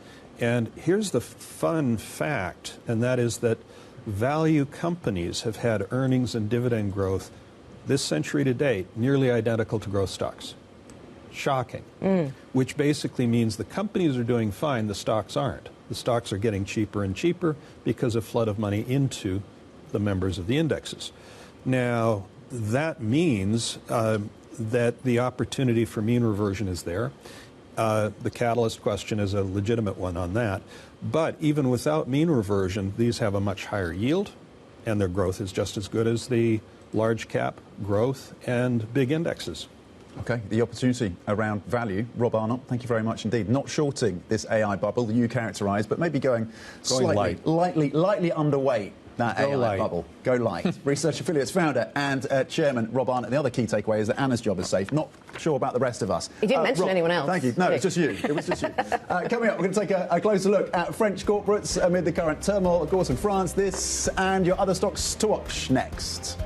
And here's the fun fact, and that is that value companies have had earnings and dividend growth this century to date nearly identical to growth stocks. Shocking. Which basically means the companies are doing fine, the stocks aren't. The stocks are getting cheaper and cheaper because of flood of money into the members of the indexes. Now, that means that the opportunity for mean reversion is there. The catalyst question is a legitimate one on that. But even without mean reversion, these have a much higher yield, and their growth is just as good as the large cap growth and big indexes. Okay, the opportunity around value. Rob Arnott, thank you very much indeed. Not shorting this AI bubble that you characterised, but maybe going lightly underweight that AI bubble. Go light. Research Affiliates founder and chairman Rob Arnott. The other key takeaway is that Anna's job is safe. Not sure about the rest of us. He didn't mention anyone else. Thank you. No, it's just you. It was just you. Coming up, we're going to take a closer look at French corporates amid the current turmoil, of course, in France. This and your other stocks to watch next.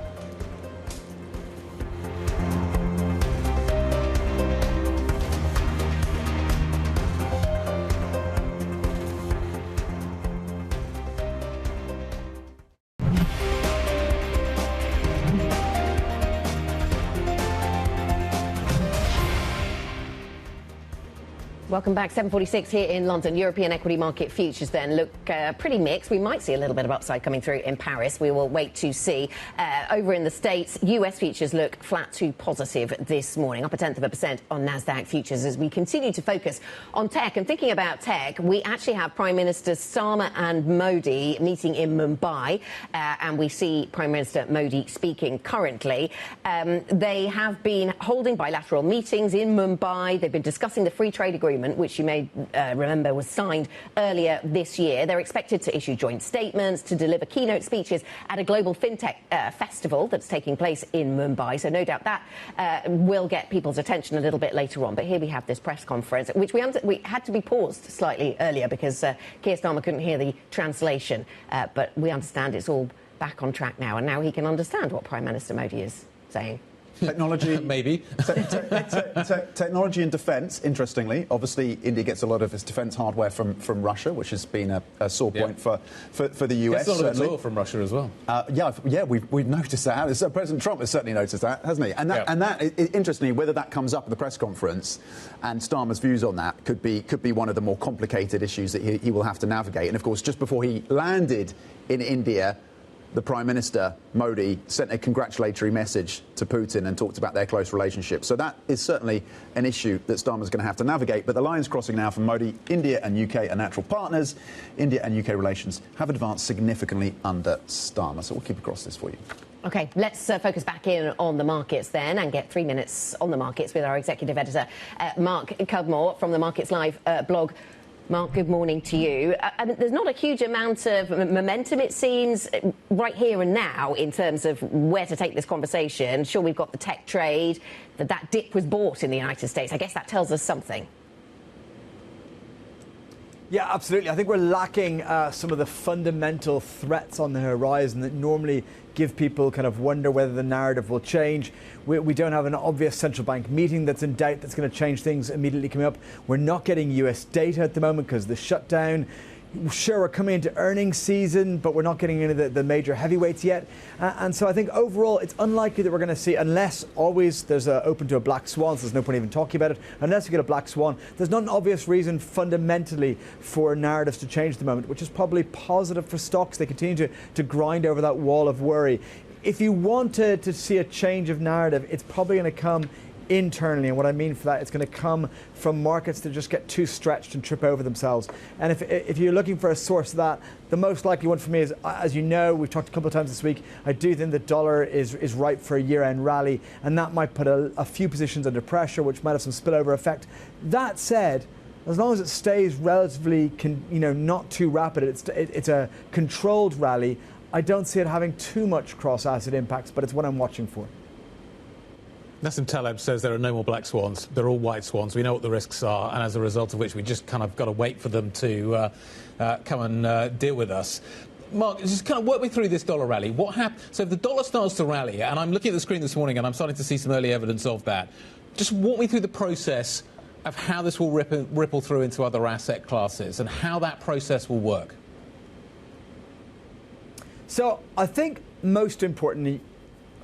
Welcome back. 7:46 here in London. European equity market futures then look pretty mixed. We might see a little bit of upside coming through in Paris. We will wait to see. Over in the States, US futures look flat to positive this morning, up 0.1% on NASDAQ futures as we continue to focus on tech. And thinking about tech, we actually have Prime Minister Starmer and Modi meeting in Mumbai, and we see Prime Minister Modi speaking currently. They have been holding bilateral meetings in Mumbai. They've been discussing the free trade agreement, which you may remember was signed earlier this year. They're expected to issue joint statements, to deliver keynote speeches at a global fintech festival that's taking place in Mumbai. So no doubt that will get people's attention a little bit later on. But here we have this press conference, which we had to be paused slightly earlier because Keir Starmer couldn't hear the translation. But we understand it's all back on track now, and now he can understand what Prime Minister Modi is saying. Technology, maybe. Technology and defence. Interestingly, obviously, India gets a lot of its defence hardware from Russia, which has been a sore point for the US. It's a lot of its oil from Russia as well. We've noticed that. So President Trump has certainly noticed that, hasn't he? And that interestingly, whether that comes up at the press conference and Starmer's views on that could be one of the more complicated issues that he will have to navigate. And of course, just before he landed in India, the Prime Minister, Modi, sent a congratulatory message to Putin and talked about their close relationship. So that is certainly an issue that Starmer's going to have to navigate. But the line's crossing now from Modi. India and UK are natural partners. India and UK relations have advanced significantly under Starmer. So we'll keep across this for you. OK, let's focus back in on the markets then and get 3 minutes on the markets with our executive editor, Mark Cudmore from the Markets Live blog. Mark, good morning to you. There's not a huge amount of momentum, it seems, right here and now in terms of where to take this conversation. Sure, we've got the tech trade, that dip was bought in the United States. I guess that tells us something. Yeah, absolutely. I think we're lacking some of the fundamental threats on the horizon that normally give people kind of wonder whether the narrative will change. We don't have an obvious central bank meeting that's in doubt that's going to change things immediately coming up. We're not getting US data at the moment because of the shutdown. Sure, we're coming into earnings season, but we're not getting into the major heavyweights yet. And so I think overall it's unlikely that we're going to see, unless always there's open to a black swan, so there's no point even talking about it, unless we get a black swan, there's not an obvious reason fundamentally for narratives to change at the moment, which is probably positive for stocks. They continue to grind over that wall of worry. If you want to see a change of narrative, it's probably going to come internally, and what I mean for that, it's going to come from markets that just get too stretched and trip over themselves. And if you're looking for a source of that, the most likely one for me is, as you know, we've talked a couple of times this week, I do think the dollar is ripe for a year-end rally, and that might put a few positions under pressure, which might have some spillover effect. That said, as long as it stays relatively, not too rapid, it's a controlled rally, I don't see it having too much cross-asset impacts, but it's what I'm watching for. Nassim Taleb says there are no more black swans. They're all white swans. We know what the risks are, and as a result of which we just kind of got to wait for them to come and deal with us. Mark, just kind of work me through this dollar rally. What happened? So if the dollar starts to rally, and I'm looking at the screen this morning and I'm starting to see some early evidence of that, just walk me through the process of how this will ripple through into other asset classes and how that process will work. So I think most importantly,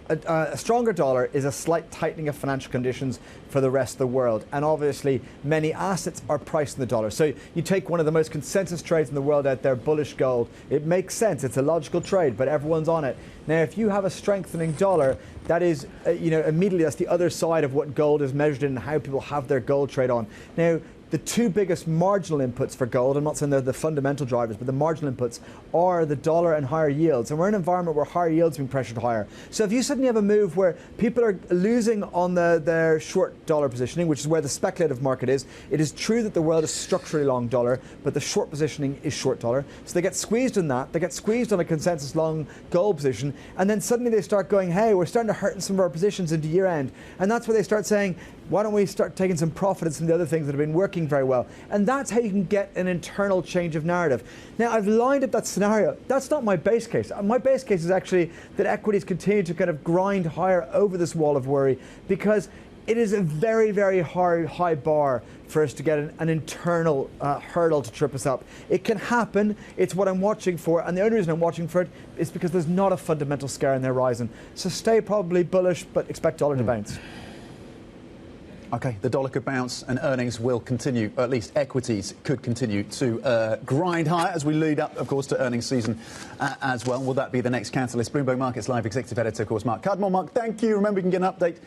a stronger dollar is a slight tightening of financial conditions for the rest of the world. And obviously, many assets are priced in the dollar. So you take one of the most consensus trades in the world out there, bullish gold. It makes sense. It's a logical trade, but everyone's on it. Now, if you have a strengthening dollar, that is, immediately that's the other side of what gold is measured in and how people have their gold trade on. Now, the two biggest marginal inputs for gold, I'm not saying they're the fundamental drivers, but the marginal inputs are the dollar and higher yields. And we're in an environment where higher yields are being pressured higher. So if you suddenly have a move where people are losing on their short dollar positioning, which is where the speculative market is, it is true that the world is structurally long dollar, but the short positioning is short dollar. So they get squeezed on that. They get squeezed on a consensus long gold position. And then suddenly they start going, hey, we're starting to hurt in some of our positions into year end. And that's where they start saying, why don't we start taking some profit in some of the other things that have been working very well? And that's how you can get an internal change of narrative. Now, I've lined up that scenario. That's not my base case. My base case is actually that equities continue to kind of grind higher over this wall of worry, because it is a very, very high bar for us to get an internal hurdle to trip us up. It can happen. It's what I'm watching for. And the only reason I'm watching for it is because there's not a fundamental scare on the horizon. So stay probably bullish, but expect dollar to bounce. OK, the dollar could bounce and earnings will continue, or at least equities could continue to grind higher as we lead up, of course, to earnings season as well. Will that be the next catalyst? Bloomberg Markets Live Executive Editor, of course, Mark Cudmore. Mark, thank you. Remember, you can get an update,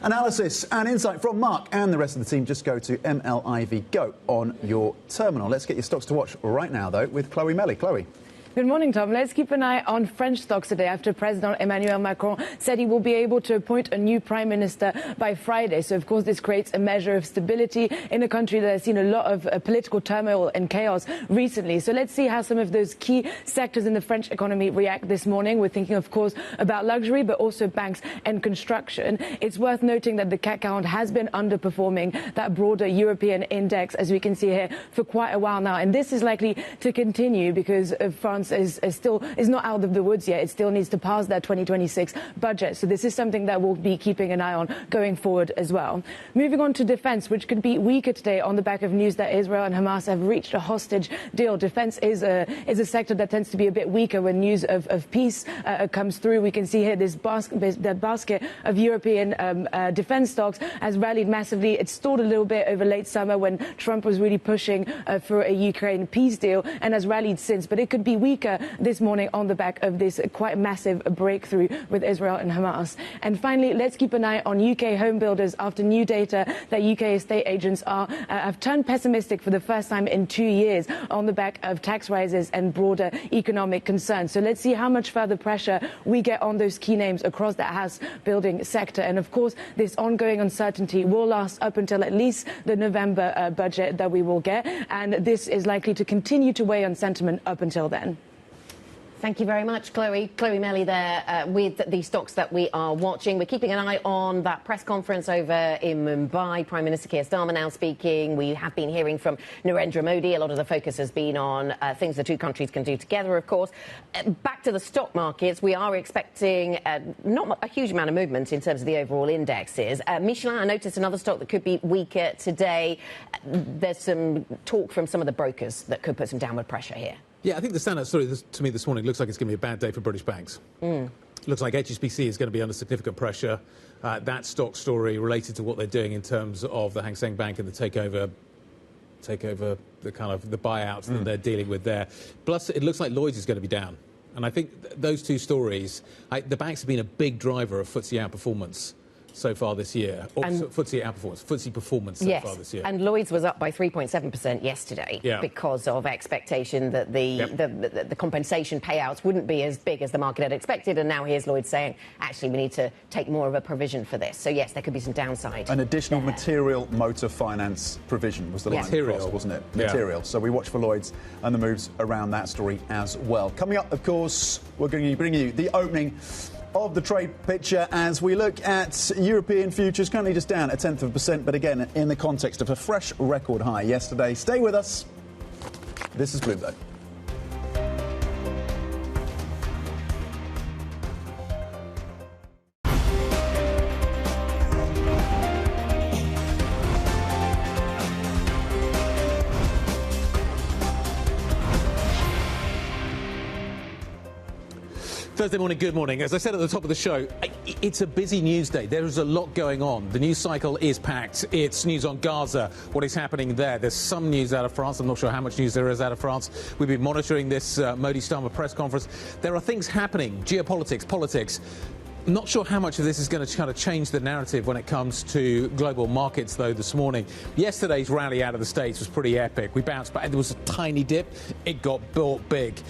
analysis and insight from Mark and the rest of the team. Just go to MLIV Go on your terminal. Let's get your stocks to watch right now, though, with Chloe Melly. Chloe. Good morning, Tom. Let's keep an eye on French stocks today after President Emmanuel Macron said he will be able to appoint a new prime minister by Friday. So, of course, this creates a measure of stability in a country that has seen a lot of political turmoil and chaos recently. So let's see how some of those key sectors in the French economy react this morning. We're thinking, of course, about luxury, but also banks and construction. It's worth noting that the CAC 40 has been underperforming that broader European index, as we can see here, for quite a while now. And this is likely to continue because France is not out of the woods yet. It still needs to pass their 2026 budget. So this is something that we'll be keeping an eye on going forward as well. Moving on to defense, which could be weaker today on the back of news that Israel and Hamas have reached a hostage deal. Defense is a sector that tends to be a bit weaker when news of peace comes through. We can see here that basket of European defense stocks has rallied massively. It stalled a little bit over late summer when Trump was really pushing for a Ukraine peace deal and has rallied since. But it could be weaker weaker this morning on the back of this quite massive breakthrough with Israel and Hamas. And finally, let's keep an eye on UK home builders after new data that UK estate agents have turned pessimistic for the first time in 2 years on the back of tax rises and broader economic concerns. So let's see how much further pressure we get on those key names across the house building sector. And of course, this ongoing uncertainty will last up until at least the November budget that we will get. And this is likely to continue to weigh on sentiment up until then. Thank you very much, Chloe. Chloe Melly there with the stocks that we are watching. We're keeping an eye on that press conference over in Mumbai. Prime Minister Keir Starmer now speaking. We have been hearing from Narendra Modi. A lot of the focus has been on things the two countries can do together, of course. Back to the stock markets, we are expecting not a huge amount of movement in terms of the overall indexes. Michelin, I noticed another stock that could be weaker today. There's some talk from some of the brokers that could put some downward pressure here. Yeah, I think the standout story to me this morning looks like it's going to be a bad day for British banks. Looks like HSBC is going to be under significant pressure. That stock story related to what they're doing in terms of the Hang Seng Bank and the takeover, the kind of the buyouts that they're dealing with there. Plus, it looks like Lloyds is going to be down. And I think those two stories, the banks have been a big driver of FTSE outperformance so far this year, or FTSE outperformance, FTSE performance so far this year. And Lloyds was up by 3.7% yesterday because of expectation that the compensation payouts wouldn't be as big as the market had expected. And now here's Lloyds saying, actually, we need to take more of a provision for this. So, yes, there could be some downside. An additional material motor finance provision was the line across, wasn't it? Material. So we watch for Lloyds and the moves around that story as well. Coming up, of course, we're going to bring you the opening of the trade picture as we look at European futures, currently just down 0.1%, but again, in the context of a fresh record high yesterday. Stay with us. This is Bloomberg. Thursday morning, good morning. As I said at the top of the show, it's a busy news day. There is a lot going on. The news cycle is packed. It's news on Gaza, what is happening there. There's some news out of France. I'm not sure how much news there is out of France. We've been monitoring this Modi-Starmer press conference. There are things happening, geopolitics, politics. Not sure how much of this is going to kind of change the narrative when it comes to global markets, though, this morning. Yesterday's rally out of the States was pretty epic. We bounced back. There was a tiny dip. It got bought big.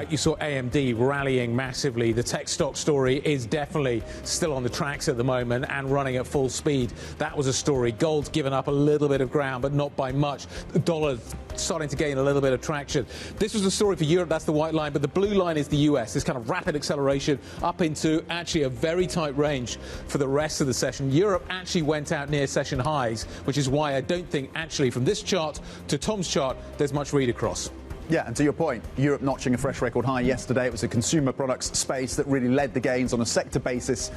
You saw AMD rallying massively. The tech stock story is definitely still on the tracks at the moment and running at full speed. That was a story. Gold's given up a little bit of ground, but not by much. The dollar starting to gain a little bit of traction. This was the story for Europe. That's the white line. But the blue line is the US. This kind of rapid acceleration up into actually a very tight range for the rest of the session. Europe actually went out near session highs, which is why I don't think actually from this chart to Tom's chart there's much read across. Yeah, and to your point, Europe notching a fresh record high yesterday. It was a consumer products space that really led the gains on a sector basis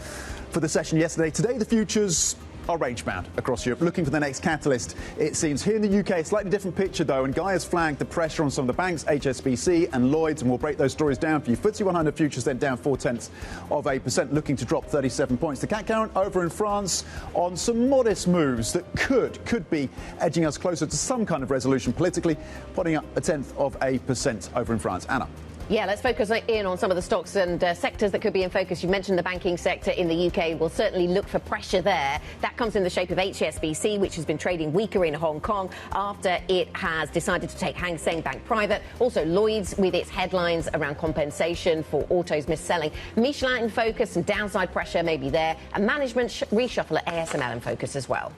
for the session yesterday. Today, the futures are range-bound across Europe, looking for the next catalyst, it seems. Here in the UK, a slightly different picture, though, and Guy has flagged the pressure on some of the banks, HSBC and Lloyds, and we'll break those stories down for you. FTSE 100 futures then down 0.4%, looking to drop 37 points. The CAC current over in France on some modest moves that could be edging us closer to some kind of resolution politically, putting up 0.1% over in France. Anna. Yeah, let's focus in on some of the stocks and sectors that could be in focus. You mentioned the banking sector in the UK. We'll certainly look for pressure there. That comes in the shape of HSBC, which has been trading weaker in Hong Kong after it has decided to take Hang Seng Bank private. Also, Lloyds with its headlines around compensation for autos mis-selling. Michelin in focus, and downside pressure maybe there. And management reshuffle at ASML in focus as well.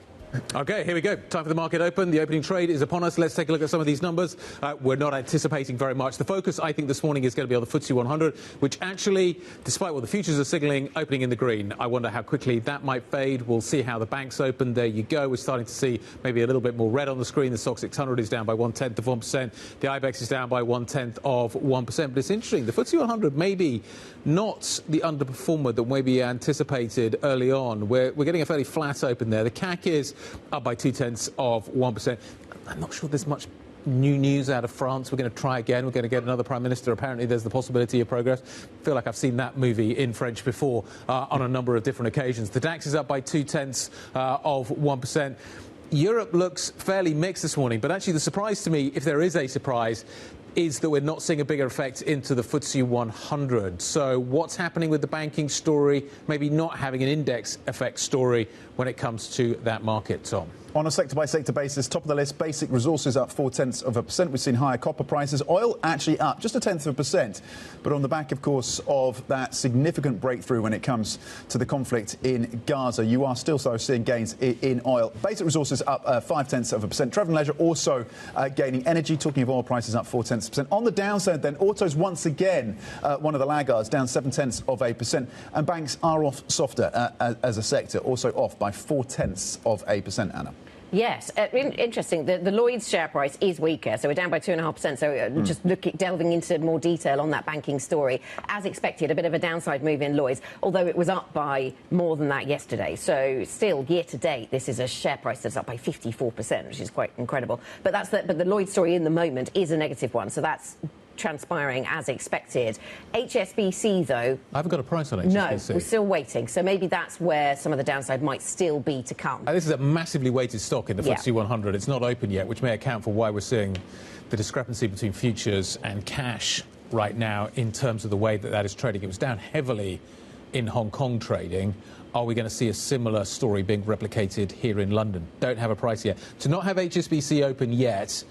OK, here we go. Time for the market open. The opening trade is upon us. Let's take a look at some of these numbers. We're not anticipating very much. The focus, I think, this morning is going to be on the FTSE 100, which actually, despite what the futures are signalling, opening in the green. I wonder how quickly that might fade. We'll see how the banks open. There you go. We're starting to see maybe a little bit more red on the screen. The Stock 600 is down by 1/10%. The IBEX is down by 1/10%. But it's interesting. The FTSE 100 maybe not the underperformer that maybe anticipated early on. We're getting a fairly flat open there. The CAC is up by 0.2%. I'm not sure there's much new news out of France. We're going to try again. We're going to get another prime minister. Apparently there's the possibility of progress. I feel like I've seen that movie in French before on a number of different occasions. The DAX is up by 0.2%. Europe looks fairly mixed this morning, but actually the surprise to me, if there is a surprise, is that we're not seeing a bigger effect into the FTSE 100. So what's happening with the banking story, maybe not having an index effect story when it comes to that market, Tom? On a sector-by-sector basis, top of the list, basic resources up 0.4%. We've seen higher copper prices. Oil actually up just 0.1%. But on the back, of course, of that significant breakthrough when it comes to the conflict in Gaza, you are still seeing gains in oil. Basic resources up 0.5%. Travel and leisure also gaining. Energy, talking of oil prices, up 0.4%. On the downside, then, autos once again one of the laggards, down 0.7%. And banks are off softer as a sector, also off by 0.4%, Anna. Yes, interesting. The Lloyd's share price is weaker, so we're down by 2.5%. So just delving into more detail on that banking story. As expected, a bit of a downside move in Lloyd's, although it was up by more than that yesterday. So still, year to date, this is a share price that's up by 54%, which is quite incredible. But but the Lloyd's story in the moment is a negative one, so that's transpiring as expected. HSBC, though... I haven't got a price on HSBC. No, we're still waiting. So maybe that's where some of the downside might still be to come. This is a massively weighted stock in the FTSE 100. It's not open yet, which may account for why we're seeing the discrepancy between futures and cash right now in terms of the way that is trading. It was down heavily in Hong Kong trading. Are we going to see a similar story being replicated here in London? Don't have a price yet. To not have HSBC open yet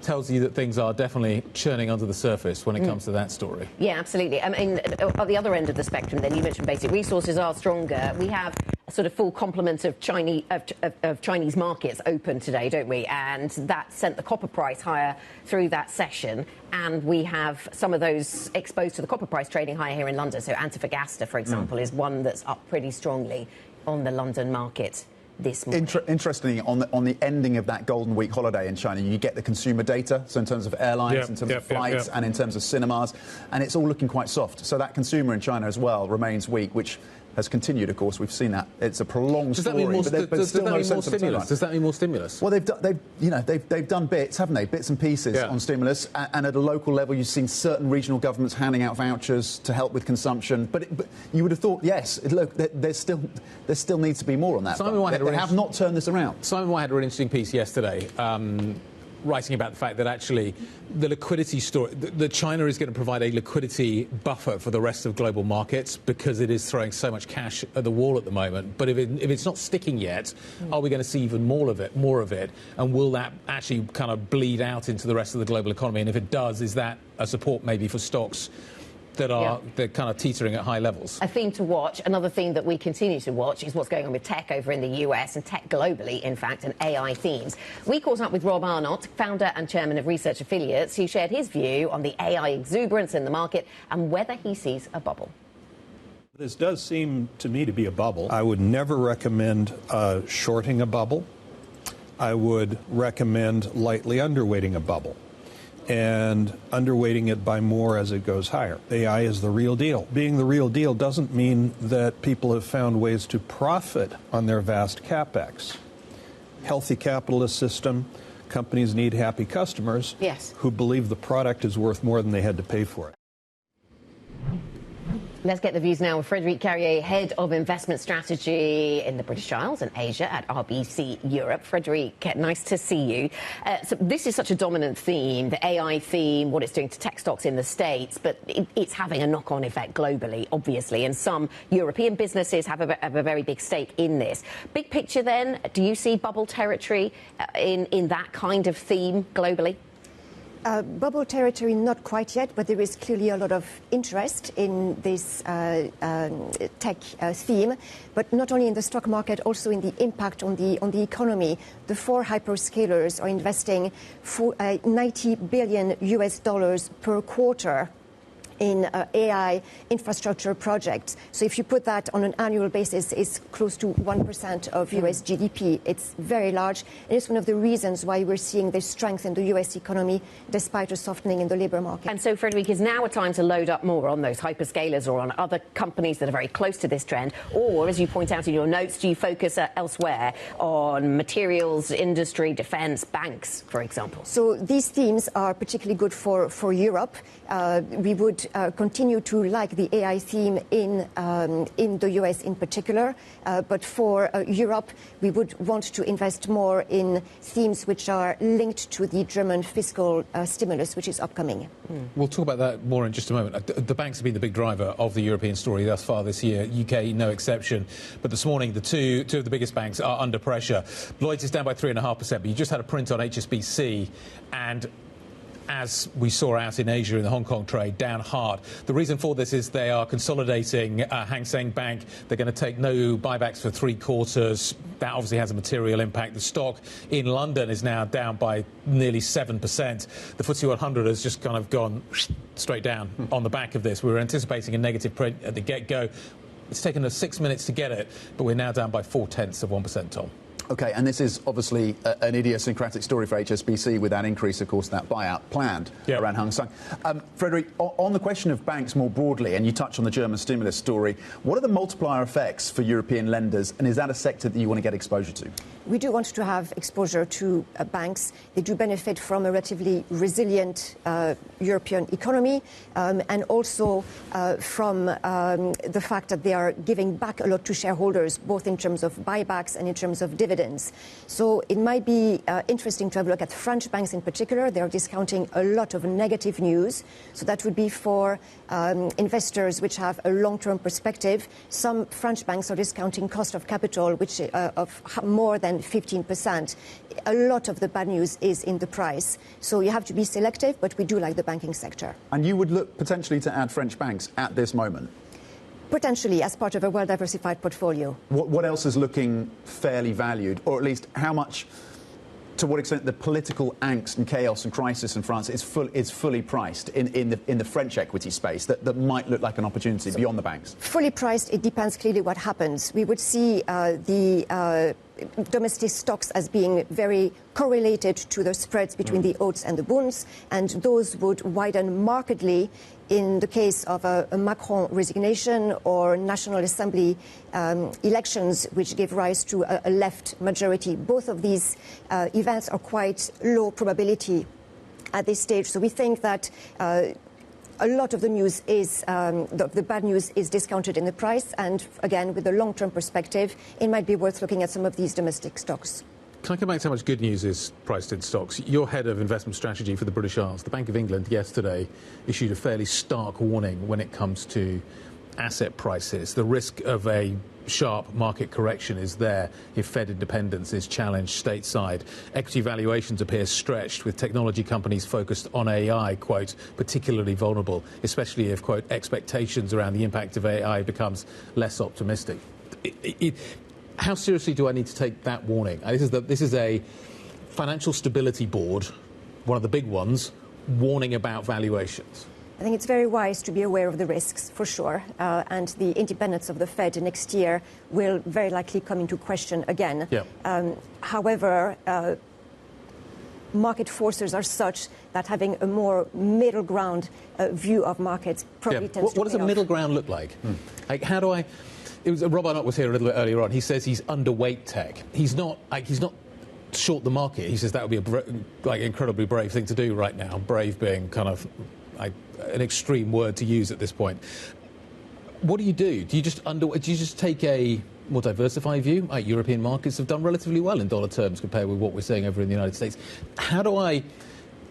tells you that things are definitely churning under the surface when it comes to that story. Yeah, absolutely. I mean, at the other end of the spectrum, then, you mentioned basic resources are stronger. We have a sort of full complement of Chinese markets open today, don't we? And that sent the copper price higher through that session. And we have some of those exposed to the copper price trading higher here in London. So Antofagasta, for example, is one that's up pretty strongly on the London market this morning. Interestingly, on the ending of that Golden Week holiday in China, you get the consumer data, so in terms of airlines, in terms of flights, and in terms of cinemas, and it's all looking quite soft. So that consumer in China as well remains weak, which has continued, of course. We've seen that. It's a prolonged story. Does that mean more stimulus? Well, they've done bits, haven't they? Bits and pieces on stimulus, and at a local level, you've seen certain regional governments handing out vouchers to help with consumption. But you would have thought, yes, look, there still needs to be more on that. They have not turned this around. Simon White had an interesting piece yesterday. Writing about the fact that actually the liquidity story, that China is going to provide a liquidity buffer for the rest of global markets because it is throwing so much cash at the wall at the moment. But if it's not sticking yet, are we going to see even more of it? And will that actually kind of bleed out into the rest of the global economy? And if it does, is that a support maybe for stocks they're kind of teetering at high levels? A theme to watch. Another theme that we continue to watch is what's going on with tech over in the US and tech globally, in fact, and AI themes. We caught up with Rob Arnott, founder and chairman of Research Affiliates, who shared his view on the AI exuberance in the market and whether he sees a bubble. This does seem to me to be a bubble. I would never recommend shorting a bubble. I would recommend lightly underweighting a bubble and underweighting it by more as it goes higher. AI is the real deal. Being the real deal doesn't mean that people have found ways to profit on their vast capex. Healthy capitalist system, companies need happy customers who believe the product is worth more than they had to pay for it. Let's get the views now of Frédéric Carrier, Head of Investment Strategy in the British Isles and Asia at RBC Europe. Frédéric, nice to see you. So this is such a dominant theme, the AI theme, what it's doing to tech stocks in the States, but it's having a knock-on effect globally, obviously, and some European businesses have a very big stake in this. Big picture then, do you see bubble territory in that kind of theme globally? Bubble territory, not quite yet, but there is clearly a lot of interest in this tech theme, but not only in the stock market, also in the impact on the economy. The four hyperscalers are investing for $90 billion per quarter in AI infrastructure projects. So if you put that on an annual basis, it's close to 1% of US GDP. It's very large, and it's one of the reasons why we're seeing this strength in the US economy despite a softening in the labour market. And so, Frédéric, is now a time to load up more on those hyperscalers or on other companies that are very close to this trend? Or, as you point out in your notes, do you focus elsewhere on materials, industry, defence, banks, for example? So these themes are particularly good for Europe. We would continue to like the AI theme in the US in particular, but for Europe, we would want to invest more in themes which are linked to the German fiscal stimulus, which is upcoming. We'll talk about that more in just a moment. The banks have been the big driver of the European story thus far this year, UK no exception. But this morning, the two of the biggest banks are under pressure. Lloyds is down by 3.5%, but you just had a print on HSBC, and as we saw out in Asia in the Hong Kong trade, down hard. The reason for this is they are consolidating Hang Seng Bank. They're going to take no buybacks for 3 quarters. That obviously has a material impact. The stock in London is now down by nearly 7%. The FTSE 100 has just kind of gone straight down on the back of this. We were anticipating a negative print at the get-go. It's taken us 6 minutes to get it, but we're now down by 0.4%, Tom. OK, and this is obviously an idiosyncratic story for HSBC with that increase, of course, that buyout planned around Hang Seng. Frederic, on the question of banks more broadly, and you touch on the German stimulus story, what are the multiplier effects for European lenders, and is that a sector that you want to get exposure to? We do want to have exposure to banks. They do benefit from a relatively resilient European economy and also from the fact that they are giving back a lot to shareholders, both in terms of buybacks and in terms of dividends. So it might be interesting to have a look at French banks in particular. They are discounting a lot of negative news. So that would be for investors which have a long-term perspective. Some French banks are discounting cost of capital, which of more than 15%. A lot of the bad news is in the price. So you have to be selective, but we do like the banking sector. And you would look potentially to add French banks at this moment? Potentially, as part of a well-diversified portfolio. What else is looking fairly valued, or at least how much, to what extent the political angst and chaos and crisis in France is fully priced in the French equity space that might look like an opportunity beyond the banks? Fully priced, it depends clearly what happens. We would see the domestic stocks as being very correlated to the spreads between the hauts and the bunds, and those would widen markedly in the case of a Macron resignation or National Assembly elections, which give rise to a left majority. Both of these events are quite low probability at this stage. So we think that a lot of the news is, the bad news is discounted in the price. And again, with a long-term perspective, it might be worth looking at some of these domestic stocks. Can I come back to how much good news is priced in stocks? You're head of investment strategy for the British Isles. The Bank of England yesterday issued a fairly stark warning when it comes to asset prices. The risk of a sharp market correction is there if Fed independence is challenged stateside. Equity valuations appear stretched, with technology companies focused on AI, quote, particularly vulnerable, especially if, quote, expectations around the impact of AI becomes less optimistic. How seriously do I need to take that warning? This is a financial stability board, one of the big ones, warning about valuations. I think it's very wise to be aware of the risks, for sure, and the independence of the Fed next year will very likely come into question again. Yeah. However, market forces are such that having a more middle ground view of markets probably tends to What does a middle ground look like? Like, how do I... Rob Arnott was here a little bit earlier on. He says he's underweight tech. He's not short the market. He says that would be an incredibly brave thing to do right now. Brave being kind of an extreme word to use at this point. What do? Do you just take a more diversified view? European markets have done relatively well in dollar terms compared with what we're seeing over in the United States. How do I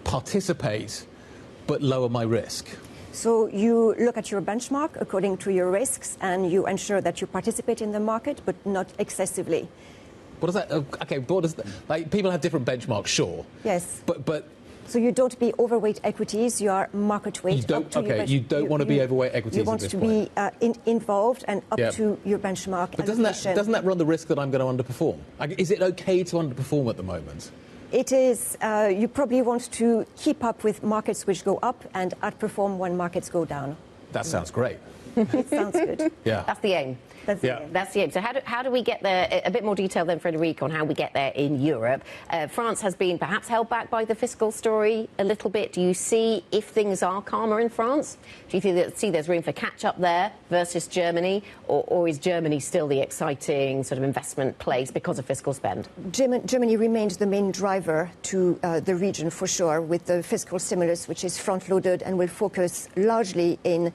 participate but lower my risk? So you look at your benchmark according to your risks, and you ensure that you participate in the market, but not excessively. What does that? Okay, what does that? Like, people have different benchmarks, sure. Yes. But. So you don't be overweight equities. You are market weight. You don't want to be overweight equities. You want to be involved and up to your benchmark. But doesn't that run the risk that I'm going to underperform? Is it okay to underperform at the moment? It is. You probably want to keep up with markets which go up and outperform when markets go down. That sounds great. It sounds good. Yeah. That's the aim. That's Yeah. That's the aim. So how do we get there? A bit more detail then, Frederic, on how we get there in Europe. France has been perhaps held back by the fiscal story a little bit. Do you see, if things are calmer in France, do you see there's room for catch-up there versus Germany? Or is Germany still the exciting sort of investment place because of fiscal spend? Germany remains the main driver to the region, for sure, with the fiscal stimulus, which is front-loaded and will focus largely in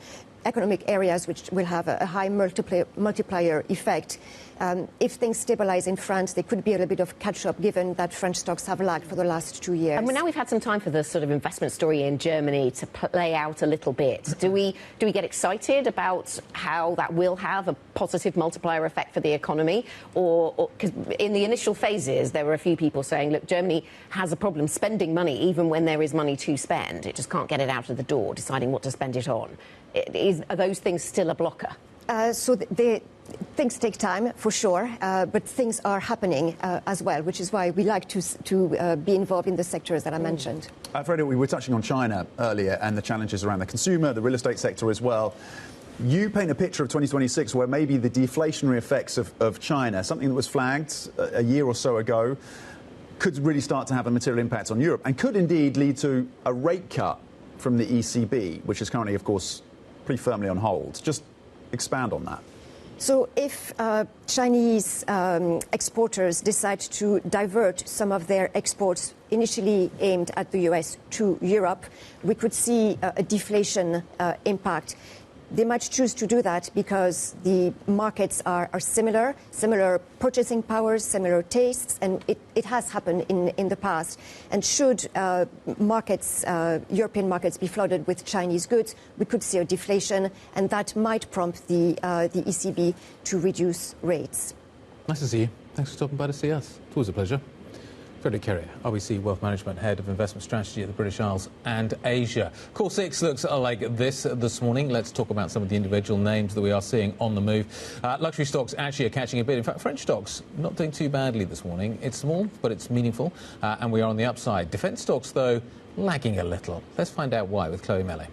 economic areas which will have a high multiplier effect. If things stabilize in France, there could be a little bit of catch-up, given that French stocks have lagged for the last 2 years. And now we've had some time for the sort of investment story in Germany to play out a little bit. Do we get excited about how that will have a positive multiplier effect for the economy? Or because in the initial phases, there were a few people saying, look, Germany has a problem spending money even when there is money to spend. It just can't get it out of the door, deciding what to spend it on. Are those things still a blocker? Things take time, for sure, but things are happening as well, which is why we like to be involved in the sectors that I mentioned. Freddie, we were touching on China earlier and the challenges around the consumer, the real estate sector as well. You paint a picture of 2026 where maybe the deflationary effects of China, something that was flagged a year or so ago, could really start to have a material impact on Europe and could indeed lead to a rate cut from the ECB, which is currently, of course, pretty firmly on hold. Just expand on that. So if Chinese exporters decide to divert some of their exports initially aimed at the US to Europe, we could see a deflation impact. They might choose to do that because the markets are similar purchasing powers, similar tastes, and it has happened in the past. And should European markets be flooded with Chinese goods, we could see a deflation, and that might prompt the ECB to reduce rates. Nice to see you. Thanks for stopping by to see us. It's always a pleasure. Frederic Kerrier, RBC Wealth Management Head of Investment Strategy at the British Isles and Asia. Core 6 looks like this morning. Let's talk about some of the individual names that we are seeing on the move. Luxury stocks actually are catching a bit. In fact, French stocks not doing too badly this morning. It's small, but it's meaningful, and we are on the upside. Defence stocks, though, lagging a little. Let's find out why with Chloe Melee.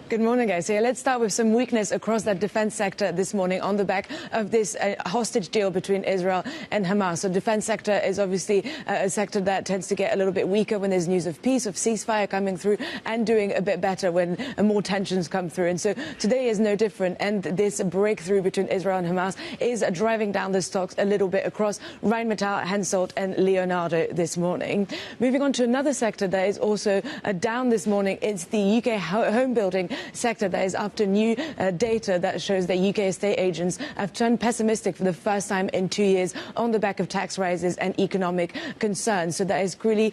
Good morning, guys. So let's start with some weakness across that defense sector this morning on the back of this hostage deal between Israel and Hamas. So defense sector is obviously a sector that tends to get a little bit weaker when there's news of peace, of ceasefire coming through, and doing a bit better when more tensions come through. And so today is no different. And this breakthrough between Israel and Hamas is driving down the stocks a little bit across Rheinmetall, Hensoldt and Leonardo this morning. Moving on to another sector that is also down this morning. It's the UK home building sector that is after new data that shows that UK estate agents have turned pessimistic for the first time in 2 years on the back of tax rises and economic concerns. So that is really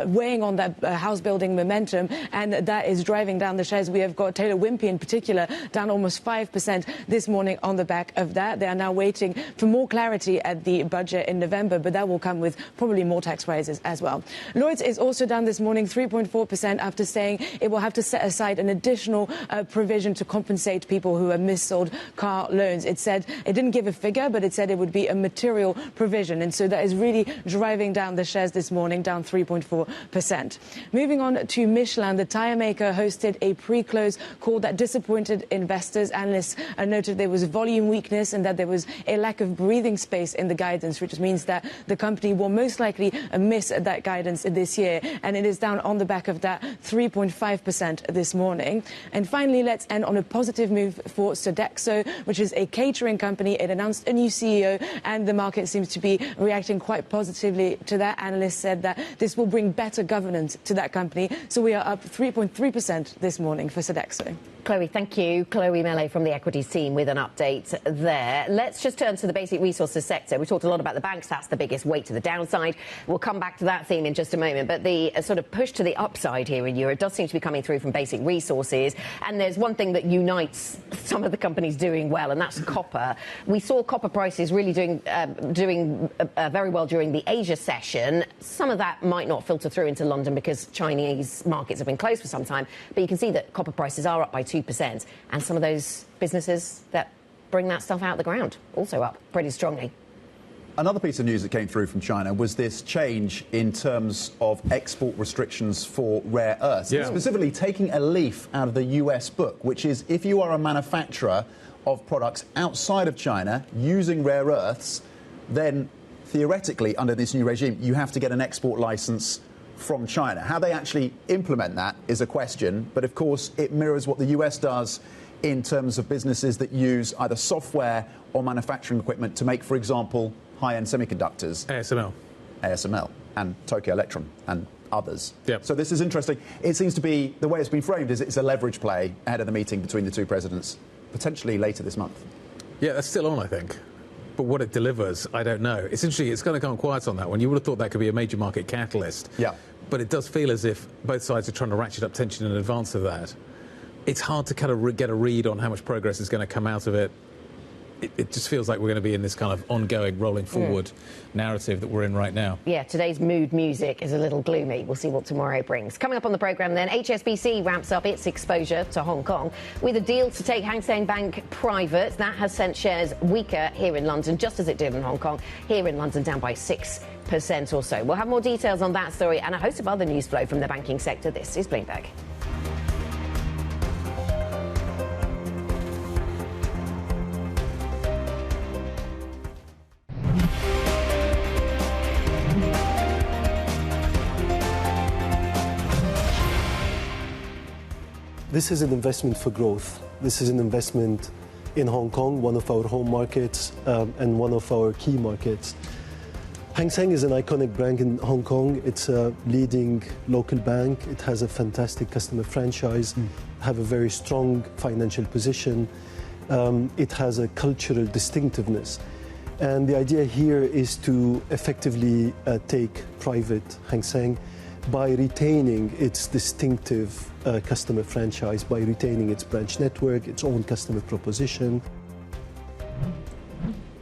weighing on that house building momentum, and that is driving down the shares. We have got Taylor Wimpey in particular down almost 5% this morning on the back of that. They are now waiting for more clarity at the budget in November, but that will come with probably more tax rises as well. Lloyd's is also down this morning 3.4% after saying it will have to set aside an additional provision to compensate people who have missold car loans. It said it didn't give a figure, but it said it would be a material provision. And so that is really driving down the shares this morning, down 3.4%. Moving on to Michelin, the tyre maker hosted a pre-close call that disappointed investors. Analysts noted there was volume weakness and that there was a lack of breathing space in the guidance, which means that the company will most likely miss that guidance this year. And it is down on the back of that 3.5% this morning. And finally, let's end on a positive move for Sodexo, which is a catering company. It announced a new CEO, and the market seems to be reacting quite positively to that. Analysts said that this will bring better governance to that company. So we are up 3.3% this morning for Sodexo. Chloe, thank you. Chloe Melee from the equities team with an update there. Let's just turn to the basic resources sector. We talked a lot about the banks. That's the biggest weight to the downside. We'll come back to that theme in just a moment. But the sort of push to the upside here in Europe does seem to be coming through from basic resources. And there's one thing that unites some of the companies doing well, and that's copper. We saw copper prices really doing very well during the Asia session. Some of that might not filter through into London because Chinese markets have been closed for some time. But you can see that copper prices are up by 2%, and some of those businesses that bring that stuff out of the ground also up pretty strongly. Another piece of news that came through from China was this change in terms of export restrictions for rare earths. Yeah. Specifically taking a leaf out of the US book, which is if you are a manufacturer of products outside of China using rare earths, then theoretically, under this new regime, you have to get an export license from China. How they actually implement that is a question, but of course it mirrors what the US does in terms of businesses that use either software or manufacturing equipment to make, for example, high-end semiconductors. ASML and Tokyo Electron and others. Yep. So this is interesting. It seems to be, the way it's been framed is it's a leverage play ahead of the meeting between the two presidents, potentially later this month. Yeah, that's still on, I think. But what it delivers, I don't know. It's interesting, it's going to go quiet on that one. You would have thought that could be a major market catalyst. Yeah. But it does feel as if both sides are trying to ratchet up tension in advance of that. It's hard to kind of get a read on how much progress is going to come out of it. It just feels like we're going to be in this kind of ongoing, rolling forward narrative that we're in right now. Yeah, today's mood music is a little gloomy. We'll see what tomorrow brings. Coming up on the programme then, HSBC ramps up its exposure to Hong Kong with a deal to take Hang Seng Bank private. That has sent shares weaker here in London, just as it did in Hong Kong. Here in London, down by 6% or so. We'll have more details on that story and a host of other news flow from the banking sector. This is Bloomberg. This is an investment for growth. This is an investment in Hong Kong, one of our home markets and one of our key markets. Hang Seng is an iconic brand in Hong Kong. It's a leading local bank. It has a fantastic customer franchise, have a very strong financial position. It has a cultural distinctiveness. And the idea here is to effectively take private Hang Seng by retaining its distinctive customer franchise, by retaining its branch network, its own customer proposition.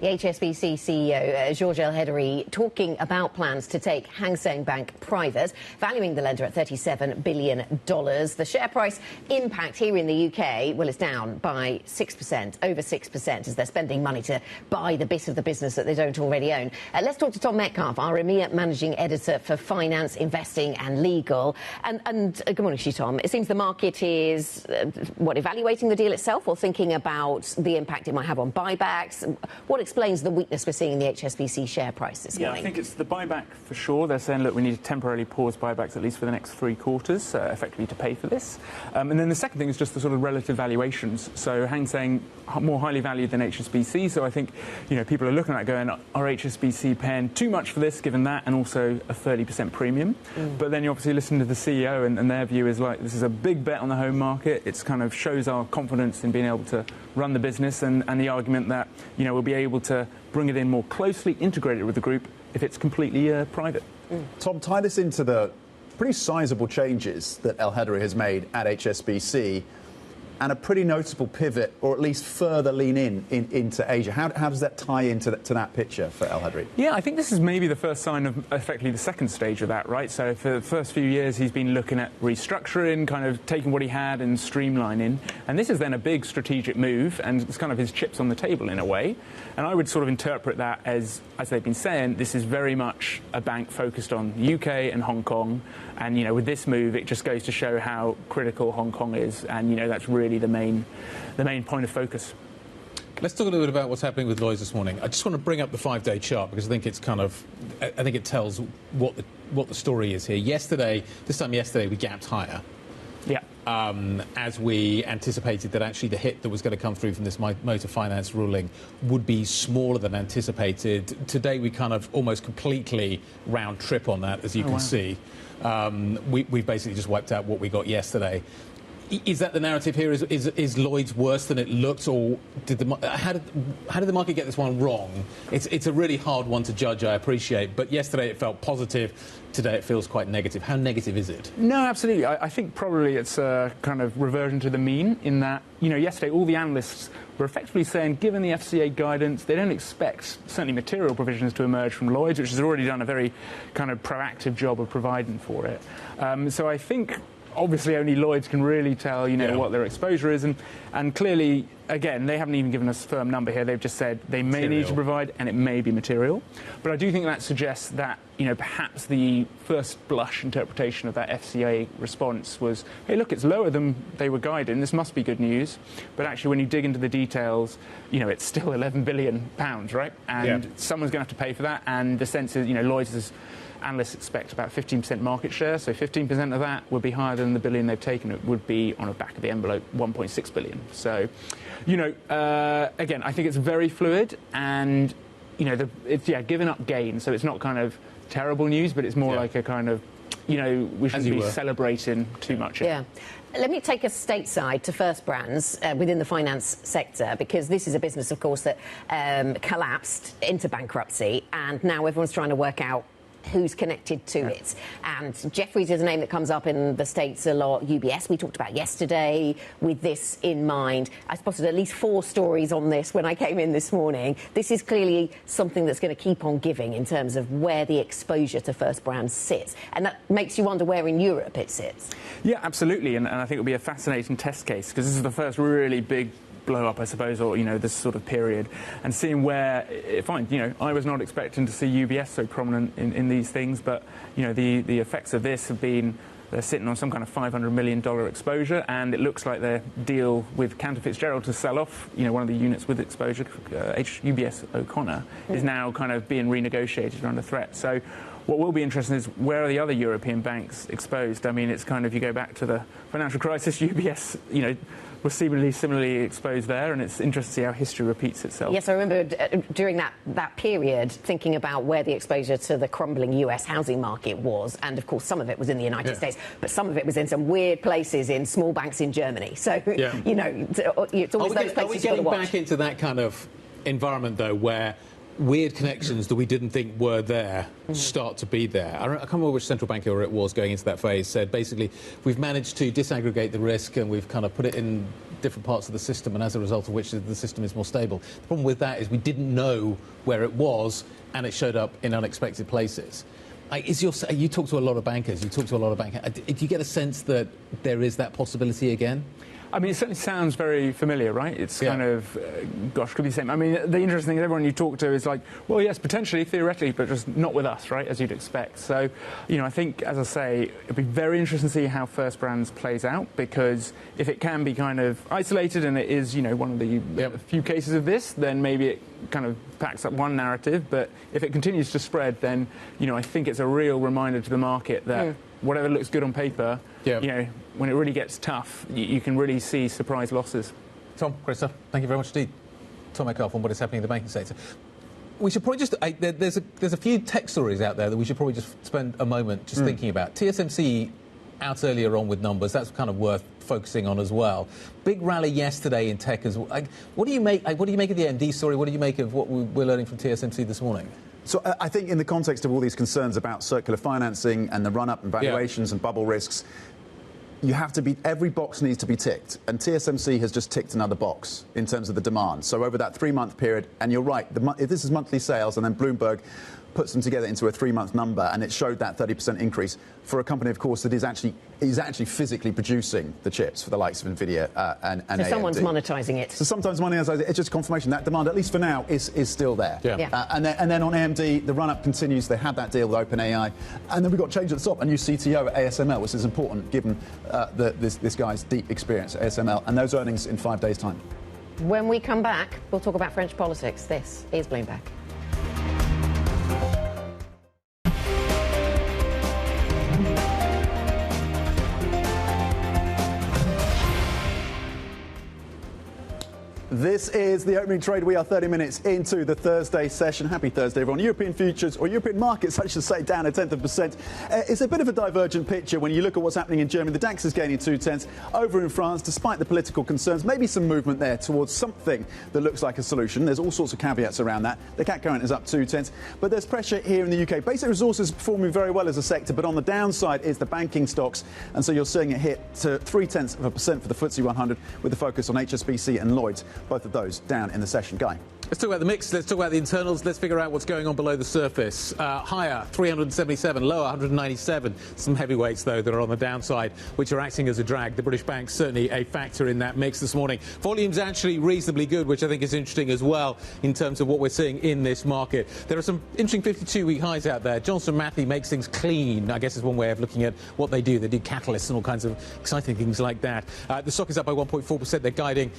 The HSBC CEO, Georges Elhedery, talking about plans to take Hang Seng Bank private, valuing the lender at $37 billion. The share price impact here in the UK, well, it's down by 6%, over 6%, as they're spending money to buy the bit of the business that they don't already own. Let's talk to Tom Metcalf, our EMEA Managing Editor for Finance, Investing and Legal. And good morning to you, Tom. It seems the market is, evaluating the deal itself or thinking about the impact it might have on buybacks? What explains the weakness we're seeing in the HSBC share price this morning? Yeah, I think it's the buyback for sure. They're saying, look, we need to temporarily pause buybacks at least for the next 3 quarters, effectively to pay for this. And then the second thing is just the sort of relative valuations. So Hang Seng, more highly valued than HSBC. So I think, people are looking at it going, are HSBC paying too much for this, given that, and also a 30% premium? But then you obviously listen to the CEO, and their view is like, this is a big bet on the home market. It's kind of shows our confidence in being able to run the business, and the argument that, we'll be able to bring it in more closely integrated with the group if it's completely private. Tom, tie this into the pretty sizable changes that Elhedery has made at HSBC and a pretty noticeable pivot, or at least further lean into Asia. How does that tie into that picture for Elhedery? Yeah, I think this is maybe the first sign of effectively the second stage of that, right? So for the first few years, he's been looking at restructuring, kind of taking what he had and streamlining. And this is then a big strategic move, and it's kind of his chips on the table in a way. And I would sort of interpret that as they've been saying, this is very much a bank focused on the UK and Hong Kong. And, with this move, it just goes to show how critical Hong Kong is. And, that's really the main point of focus. Let's talk a little bit about what's happening with Lloyds this morning. I just want to bring up the 5-day chart because I think it's I think it tells what the story is here. This time yesterday, we gapped higher. Yeah. As we anticipated that actually the hit that was going to come through from this motor finance ruling would be smaller than anticipated. Today we kind of almost completely round trip on that, as you can see. We've basically just wiped out what we got yesterday. Is that the narrative here? Is Lloyds worse than it looked, or how did the market get this one wrong? It's a really hard one to judge, I appreciate, but yesterday it felt positive. Today it feels quite negative. How negative is it? No, absolutely. I think probably it's a kind of reversion to the mean in that, yesterday all the analysts were effectively saying, given the FCA guidance, they don't expect certainly material provisions to emerge from Lloyds, which has already done a very kind of proactive job of providing for it. So I think obviously only Lloyds can really tell, what their exposure is, and clearly, again, they haven't even given us a firm number here. They've just said they may need to provide, and it may be material. But I do think that suggests that, perhaps the first blush interpretation of that FCA response was, hey, look, it's lower than they were guiding. This must be good news. But actually, when you dig into the details, it's still £11 billion, right? And someone's going to have to pay for that. And the sense is, Lloyds' analysts expect about 15% market share. So 15% of that would be higher than the billion they've taken. It would be, on a back of the envelope, 1.6 billion. So, again, I think it's very fluid. And, it's, giving up gain. So it's not kind of terrible news, but it's more like a kind of, we shouldn't be celebrating too much. Yeah. Let me take us stateside to First Brands within the finance sector, because this is a business, of course, that collapsed into bankruptcy, and now everyone's trying to work out who's connected to it. And Jeffries is a name that comes up in the States a lot. UBS, we talked about yesterday with this in mind. I spotted at least 4 stories on this when I came in this morning. This is clearly something that's going to keep on giving in terms of where the exposure to First Brands sits. And that makes you wonder where in Europe it sits. Yeah, absolutely. And I think it'll be a fascinating test case, because this is the first really big blow up, I suppose, or this sort of period, and seeing where, fine, I was not expecting to see UBS so prominent in these things, but the effects of this have been, they're sitting on some kind of $500 million exposure, and it looks like their deal with Cantor Fitzgerald to sell off one of the units with exposure, UBS O'Connor, is now kind of being renegotiated under threat. So what will be interesting is, where are the other European banks exposed? I mean, it's kind of, you go back to the financial crisis, UBS, was similarly exposed there, and it's interesting to see how history repeats itself. Yes, I remember during that period thinking about where the exposure to the crumbling US housing market was, and of course some of it was in the United States, but some of it was in some weird places in small banks in Germany. So, it's always those places you've got to watch. Are we getting back into that kind of environment, though, where weird connections that we didn't think were there start to be there? I can't remember which central banker it was going into that phase, said basically we've managed to disaggregate the risk and we've kind of put it in different parts of the system, and as a result of which the system is more stable. The problem with that is we didn't know where it was, and it showed up in unexpected places. You talk to a lot of bankers, do you get a sense that there is that possibility again? I mean, it certainly sounds very familiar, right? It's kind of, gosh, could be the same. I mean, the interesting thing is everyone you talk to is like, well, yes, potentially, theoretically, but just not with us, right, as you'd expect. So, I think, as I say, it'd be very interesting to see how First Brands plays out, because if it can be kind of isolated and it is, one of the few cases of this, then maybe it kind of packs up one narrative. But if it continues to spread, then, I think it's a real reminder to the market that whatever looks good on paper, when it really gets tough, you can really see surprise losses. Tom, great stuff. Thank you very much indeed. Tom Metcalf on what is happening in the banking sector. We should probably just... there's a few tech stories out there that we should probably just spend a moment just thinking about. TSMC out earlier on with numbers. That's kind of worth focusing on as well. Big rally yesterday in tech as well. What do you make of the AMD story? What do you make of what we're learning from TSMC this morning? So I think in the context of all these concerns about circular financing and the run-up and valuations and bubble risks, every box needs to be ticked. And TSMC has just ticked another box in terms of the demand. So over that 3-month period, and you're right, this is monthly sales, and then Bloomberg puts them together into a 3-month number, and it showed that 30% increase for a company, of course, that is actually physically producing the chips for the likes of Nvidia and so AMD. Someone's monetizing it. So sometimes monetizing it. It's just confirmation that demand, at least for now, is still there. And then on AMD, the run-up continues. They had that deal with OpenAI, and then we got change at the top, a new CTO at ASML, which is important given this guy's deep experience at ASML, and those earnings in 5 days' time. When we come back, we'll talk about French politics. This is Bloomberg. This is the opening trade. We are 30 minutes into the Thursday session. Happy Thursday, everyone. European futures, or European markets, I should say, down 0.1%. It's a bit of a divergent picture when you look at what's happening in Germany. The DAX is gaining 0.2. Over in France, despite the political concerns, maybe some movement there towards something that looks like a solution. There's all sorts of caveats around that. The CAC current is up 0.2. But there's pressure here in the UK. Basic resources are performing very well as a sector, but on the downside is the banking stocks. And so you're seeing it hit to 0.3% for the FTSE 100, with a focus on HSBC and Lloyds. Both of those down in the session. Guy. Let's talk about the mix. Let's talk about the internals. Let's figure out what's going on below the surface. Higher, 377. Lower, 197. Some heavyweights, though, that are on the downside, which are acting as a drag. The British Bank certainly a factor in that mix this morning. Volume's actually reasonably good, which I think is interesting as well in terms of what we're seeing in this market. There are some interesting 52-week highs out there. Johnson Matthey makes things clean, I guess is one way of looking at what they do. They do catalysts and all kinds of exciting things like that. The stock is up by 1.4%. They're guiding.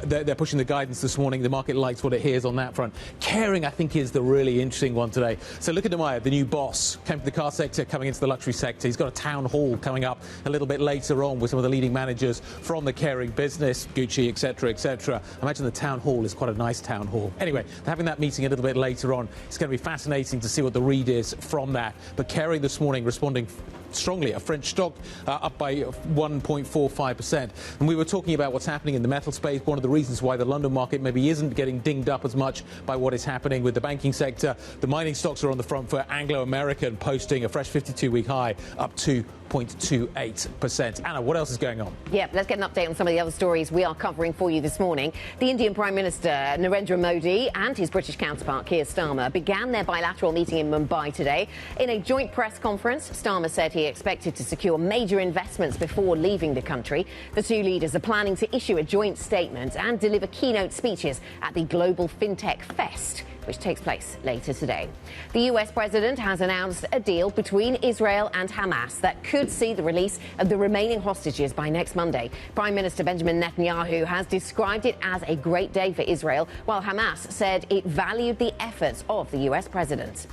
They're pushing the guidance this morning. The market likes what it hears on that front. Caring, I think, is the really interesting one today. So look at Demaya, the new boss, came from the car sector, coming into the luxury sector. He's got a town hall coming up a little bit later on with some of the leading managers from the Caring business, Gucci, etc., etc. I imagine the town hall is quite a nice town hall. Anyway, they're having that meeting a little bit later on. It's going to be fascinating to see what the read is from that. But Caring this morning responding strongly. A French stock up by 1.45%. And we were talking about what's happening in the metal space. One of the reasons why the London market maybe isn't getting dinged up as much by what is happening with the banking sector. The mining stocks are on the front foot. Anglo-American posting a fresh 52-week high, up 2.28%. Anna, what else is going on? Yeah, let's get an update on some of the other stories we are covering for you this morning. The Indian Prime Minister Narendra Modi and his British counterpart Keir Starmer began their bilateral meeting in Mumbai today. In a joint press conference, Starmer said he expected to secure major investments before leaving the country. The two leaders are planning to issue a joint statement and deliver keynote speeches at the Global FinTech Fest, which takes place later today. The US president has announced a deal between Israel and Hamas that could see the release of the remaining hostages by next Monday. Prime Minister Benjamin Netanyahu has described it as a great day for Israel, while Hamas said it valued the efforts of the US president.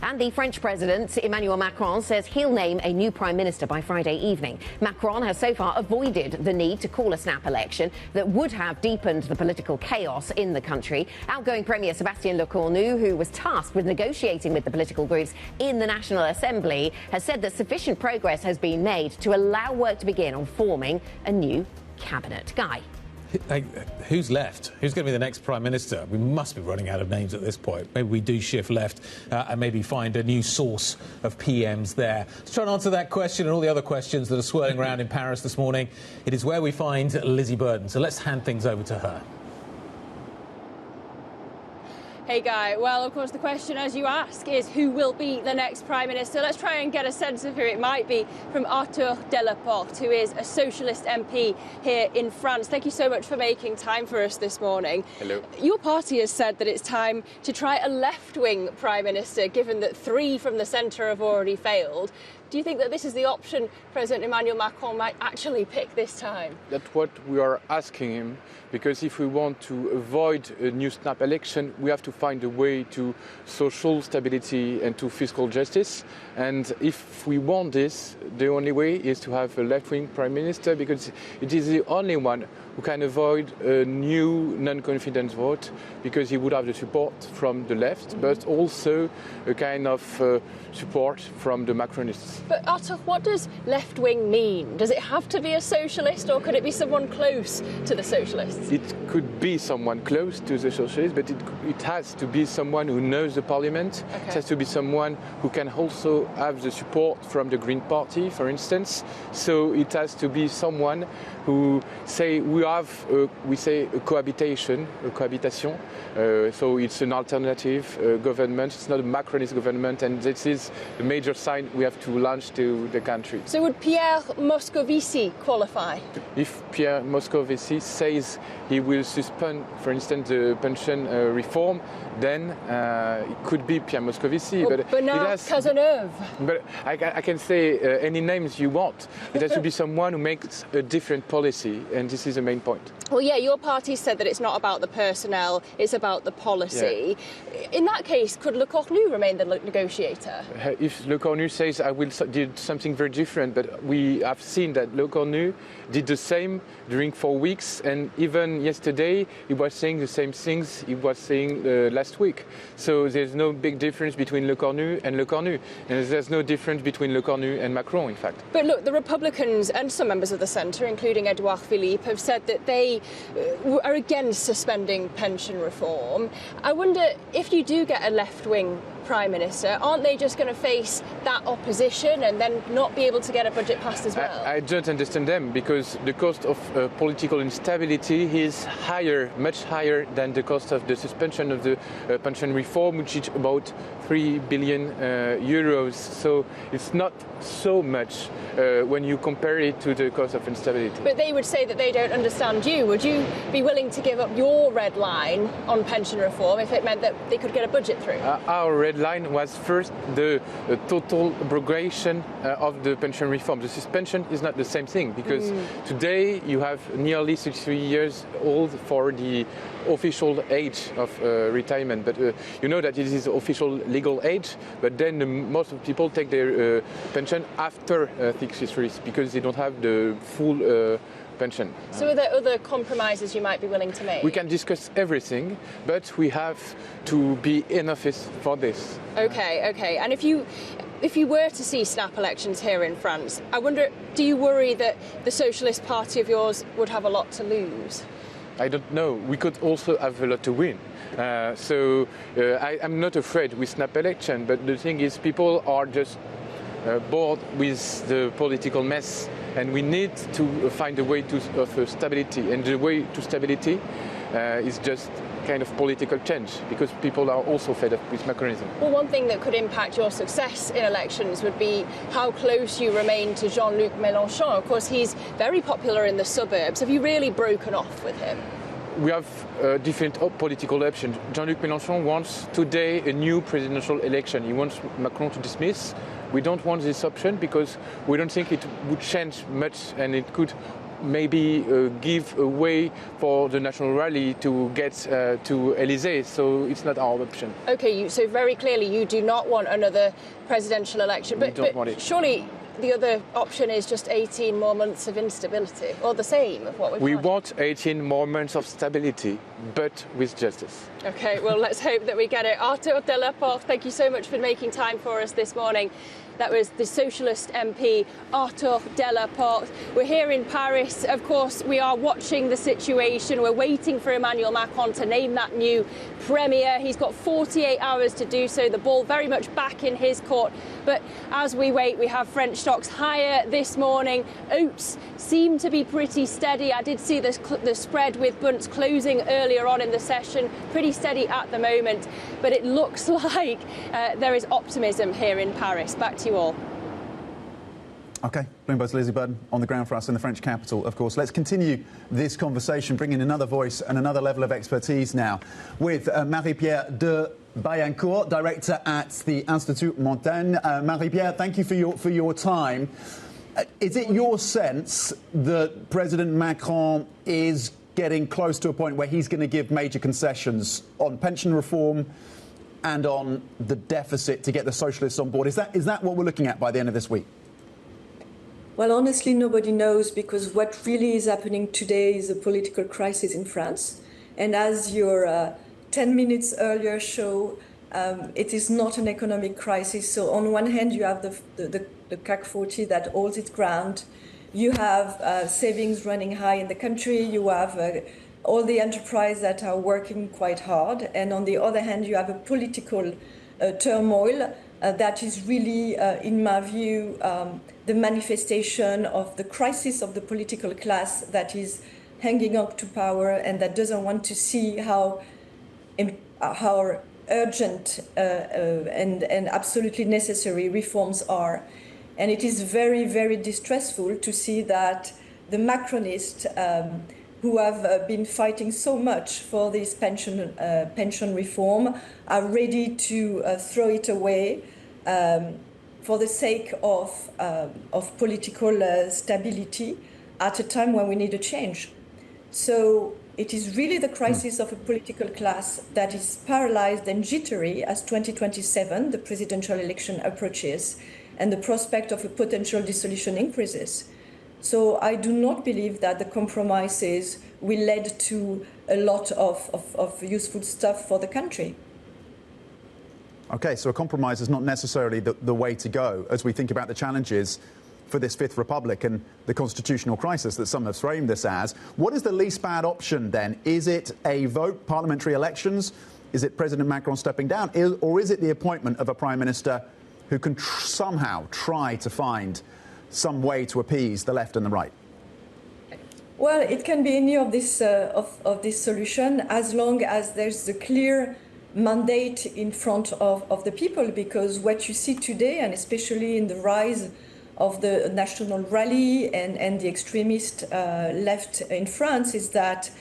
And the French President, Emmanuel Macron, says he'll name a new Prime Minister by Friday evening. Macron has so far avoided the need to call a snap election that would have deepened the political chaos in the country. Outgoing Premier Sébastien Lecornu, who was tasked with negotiating with the political groups in the National Assembly, has said that sufficient progress has been made to allow work to begin on forming a new cabinet. Guy. Who's left? Who's going to be the next Prime Minister? We must be running out of names at this point. Maybe we do shift left and maybe find a new source of PMs there. Let's try and answer that question and all the other questions that are swirling around in Paris this morning. It is where we find Lizzie Burden. So let's hand things over to her. Hey, Guy. Well, of course, the question, as you ask, is who will be the next Prime Minister? Let's try and get a sense of who it might be from Arthur Delaporte, who is a Socialist MP here in France. Thank you so much for making time for us this morning. Hello. Your party has said that it's time to try a left-wing Prime Minister, given that 3 from the centre have already failed. Do you think that this is the option President Emmanuel Macron might actually pick this time? That's what we are asking him, because if we want to avoid a new snap election, we have to find a way to social stability and to fiscal justice. And if we want this, the only way is to have a left-wing Prime Minister, because it is the only one who can avoid a new non-confidence vote, because he would have the support from the left, but also a kind of support from the Macronists. But Arthur, what does left-wing mean? Does it have to be a socialist, or could it be someone close to the socialists? It could be someone close to the socialists, but it has to be someone who knows the parliament. Okay. It has to be someone who can also have the support from the Green Party, for instance. So it has to be someone who say we say a cohabitation. So it's an alternative government. It's not a Macronist government, and this is the major sign we have to launch to the country. So would Pierre Moscovici qualify? If Pierre Moscovici says he will suspend, for instance, the pension reform, then it could be Pierre Moscovici. Or but Bernard Cazeneuve. But I can say any names you want. It has to be someone who makes a different policy, and this is the main point. Well, yeah, your party said that it's not about the personnel, it's about the policy. Yeah. In that case, could Lecornu remain the negotiator? If Lecornu says I will do something very different, but we have seen that Lecornu did the same during 4 weeks, and even yesterday he was saying the same things he was saying last week. So there's no big difference between Lecornu and Lecornu, and there's no difference between Lecornu and Macron, in fact. But look, the Republicans and some members of the centre, including Edouard Philippe, have said that they are against suspending pension reform. I wonder if you do get a left-wing Prime Minister, aren't they just going to face that opposition and then not be able to get a budget passed as well? I don't understand them, because the cost of political instability is higher, much higher than the cost of the suspension of the pension reform, which is about 3 billion euros. So it's not so much when you compare it to the cost of instability. But they would say that they don't understand you. Would you be willing to give up your red line on pension reform if it meant that they could get a budget through? Our red line was first the total abrogation of the pension reform. The suspension is not the same thing, because today you have nearly 63 years old for the official age of retirement. But you know that it is official legal age, but then most of people take their pension after 63 because they don't have the full pension. So are there other compromises you might be willing to make? We can discuss everything, but we have to be in office for this. Okay. And if you were to see snap elections here in France, I wonder, do you worry that the Socialist Party of yours would have a lot to lose? I don't know. We could also have a lot to win. I'm not afraid with snap election, but the thing is, people are just bored with the political mess, and we need to find a way of stability. And the way to stability is just kind of political change, because people are also fed up with Macronism. Well, one thing that could impact your success in elections would be how close you remain to Jean-Luc Mélenchon. Of course, he's very popular in the suburbs. Have you really broken off with him? We have different political options. Jean-Luc Mélenchon wants today a new presidential election. He wants Macron to dismiss. We don't want this option because we don't think it would change much, and it could maybe give a way for the National Rally to get to Élysée, so it's not our option. Okay, so very clearly you do not want another presidential election, We don't want it. Surely the other option is just 18 more months of instability, or the same of what We want 18 more months of stability, but with justice. Okay, well, let's hope that we get it. Arnott, Delaporte, thank you so much for making time for us this morning. That was the Socialist MP, Arnott Delaporte. We're here in Paris. Of course, we are watching the situation. We're waiting for Emmanuel Macron to name that new premier. He's got 48 hours to do so. The ball very much back in his court. But as we wait, we have French stocks higher this morning. Oats seem to be pretty steady. I did see the spread with Bunds closing earlier on in the session. Pretty steady at the moment. But it looks like there is optimism here in Paris. Back to you all. OK, Bloomberg's Lizzie Burden on the ground for us in the French capital, of course. Let's continue this conversation, bring in another voice and another level of expertise now with Marie-Pierre de Bayancourt, director at the Institut Montaigne. Marie-Pierre, thank you for your time. Is it your sense that President Macron is getting close to a point where he's going to give major concessions on pension reform and on the deficit to get the socialists on board? Is that what we're looking at by the end of this week? Well, honestly, nobody knows, because what really is happening today is a political crisis in France. And as your 10 minutes earlier show, it is not an economic crisis. So on one hand, you have the CAC 40 that holds its ground. You have savings running high in the country. You have all the enterprises that are working quite hard. And on the other hand, you have a political turmoil that is really, in my view, the manifestation of the crisis of the political class that is hanging up to power and that doesn't want to see how urgent and absolutely necessary reforms are. And it is very, very distressful to see that the Macronists who have been fighting so much for this pension reform are ready to throw it away for the sake of political stability at a time when we need a change. So it is really the crisis of a political class that is paralyzed and jittery as 2027, the presidential election, approaches, and the prospect of a potential dissolution increases. So I do not believe that the compromises will lead to a lot of useful stuff for the country. OK, so a compromise is not necessarily the way to go as we think about the challenges for this Fifth Republic and the constitutional crisis that some have framed this as. What is the least bad option then? Is it a vote, parliamentary elections, Is it President Macron stepping down, or is it the appointment of a prime minister who can somehow try to find some way to appease the left and the right? Well, it can be any of this solution, as long as there's a clear mandate in front of the people, because what you see today, and especially in the rise of the national rally and the extremist left in France, is that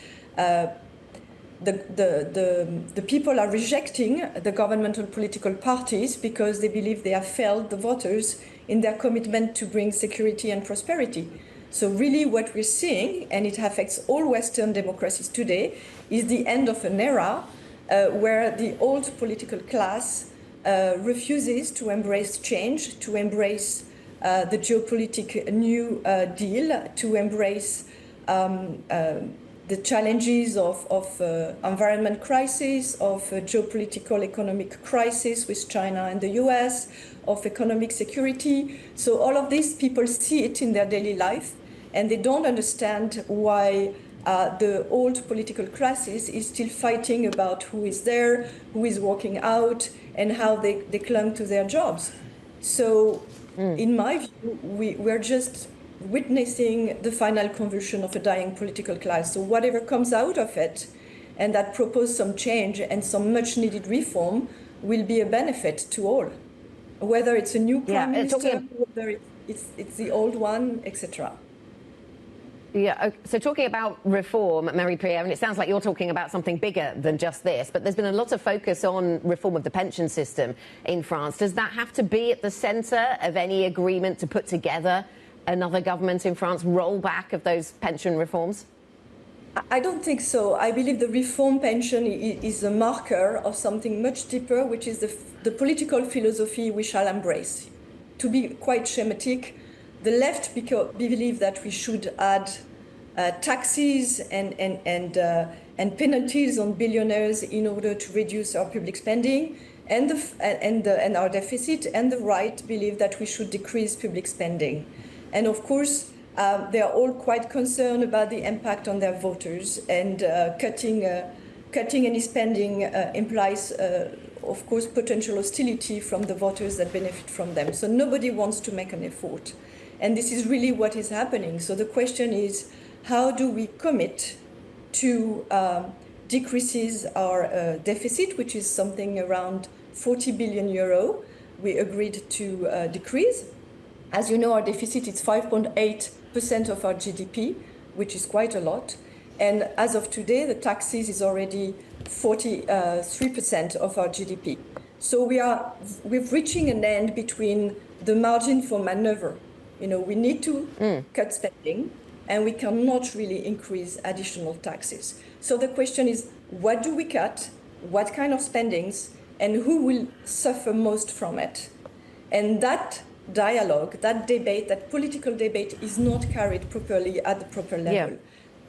the people are rejecting the governmental political parties because they believe they have failed the voters in their commitment to bring security and prosperity. So really what we're seeing, and it affects all Western democracies today, is the end of an era where the old political class refuses to embrace change, to embrace the geopolitical new deal, to embrace the challenges of environment crisis, of geopolitical economic crisis with China and the US, of economic security. So all of these people see it in their daily life, and they don't understand why the old political classes is still fighting about who is there, who is walking out, and how they clung to their jobs. So in my view, we're just witnessing the final conversion of a dying political class. So whatever comes out of it, and that propose some change and some much needed reform, will be a benefit to all, whether it's a new prime minister, whether it's the old one, etc. Yeah, so talking about reform, Marie-Pierre, and it sounds like you're talking about something bigger than just this, but there's been a lot of focus on reform of the pension system in France. Does that have to be at the centre of any agreement to put together another government in France, rollback of those pension reforms? I don't think so. I believe the reform pension is a marker of something much deeper, which is the political philosophy we shall embrace. To be quite schematic, the left believe that we should add taxes and penalties on billionaires in order to reduce our public spending and our deficit, and the right believe that we should decrease public spending. And of course, they are all quite concerned about the impact on their voters, and cutting any spending implies, of course, potential hostility from the voters that benefit from them. So nobody wants to make an effort. And this is really what is happening. So the question is, how do we commit to decreases our deficit, which is something around 40 billion euro we agreed to decrease. As you know, our deficit is 5.8% of our GDP, which is quite a lot. And as of today, the taxes is already 43% of our GDP. So we're reaching an end between the margin for maneuver. You know, we need to cut spending, and we cannot really increase additional taxes. So the question is, what do we cut? What kind of spendings? And who will suffer most from it? And that dialogue, that debate, that political debate is not carried properly at the proper level.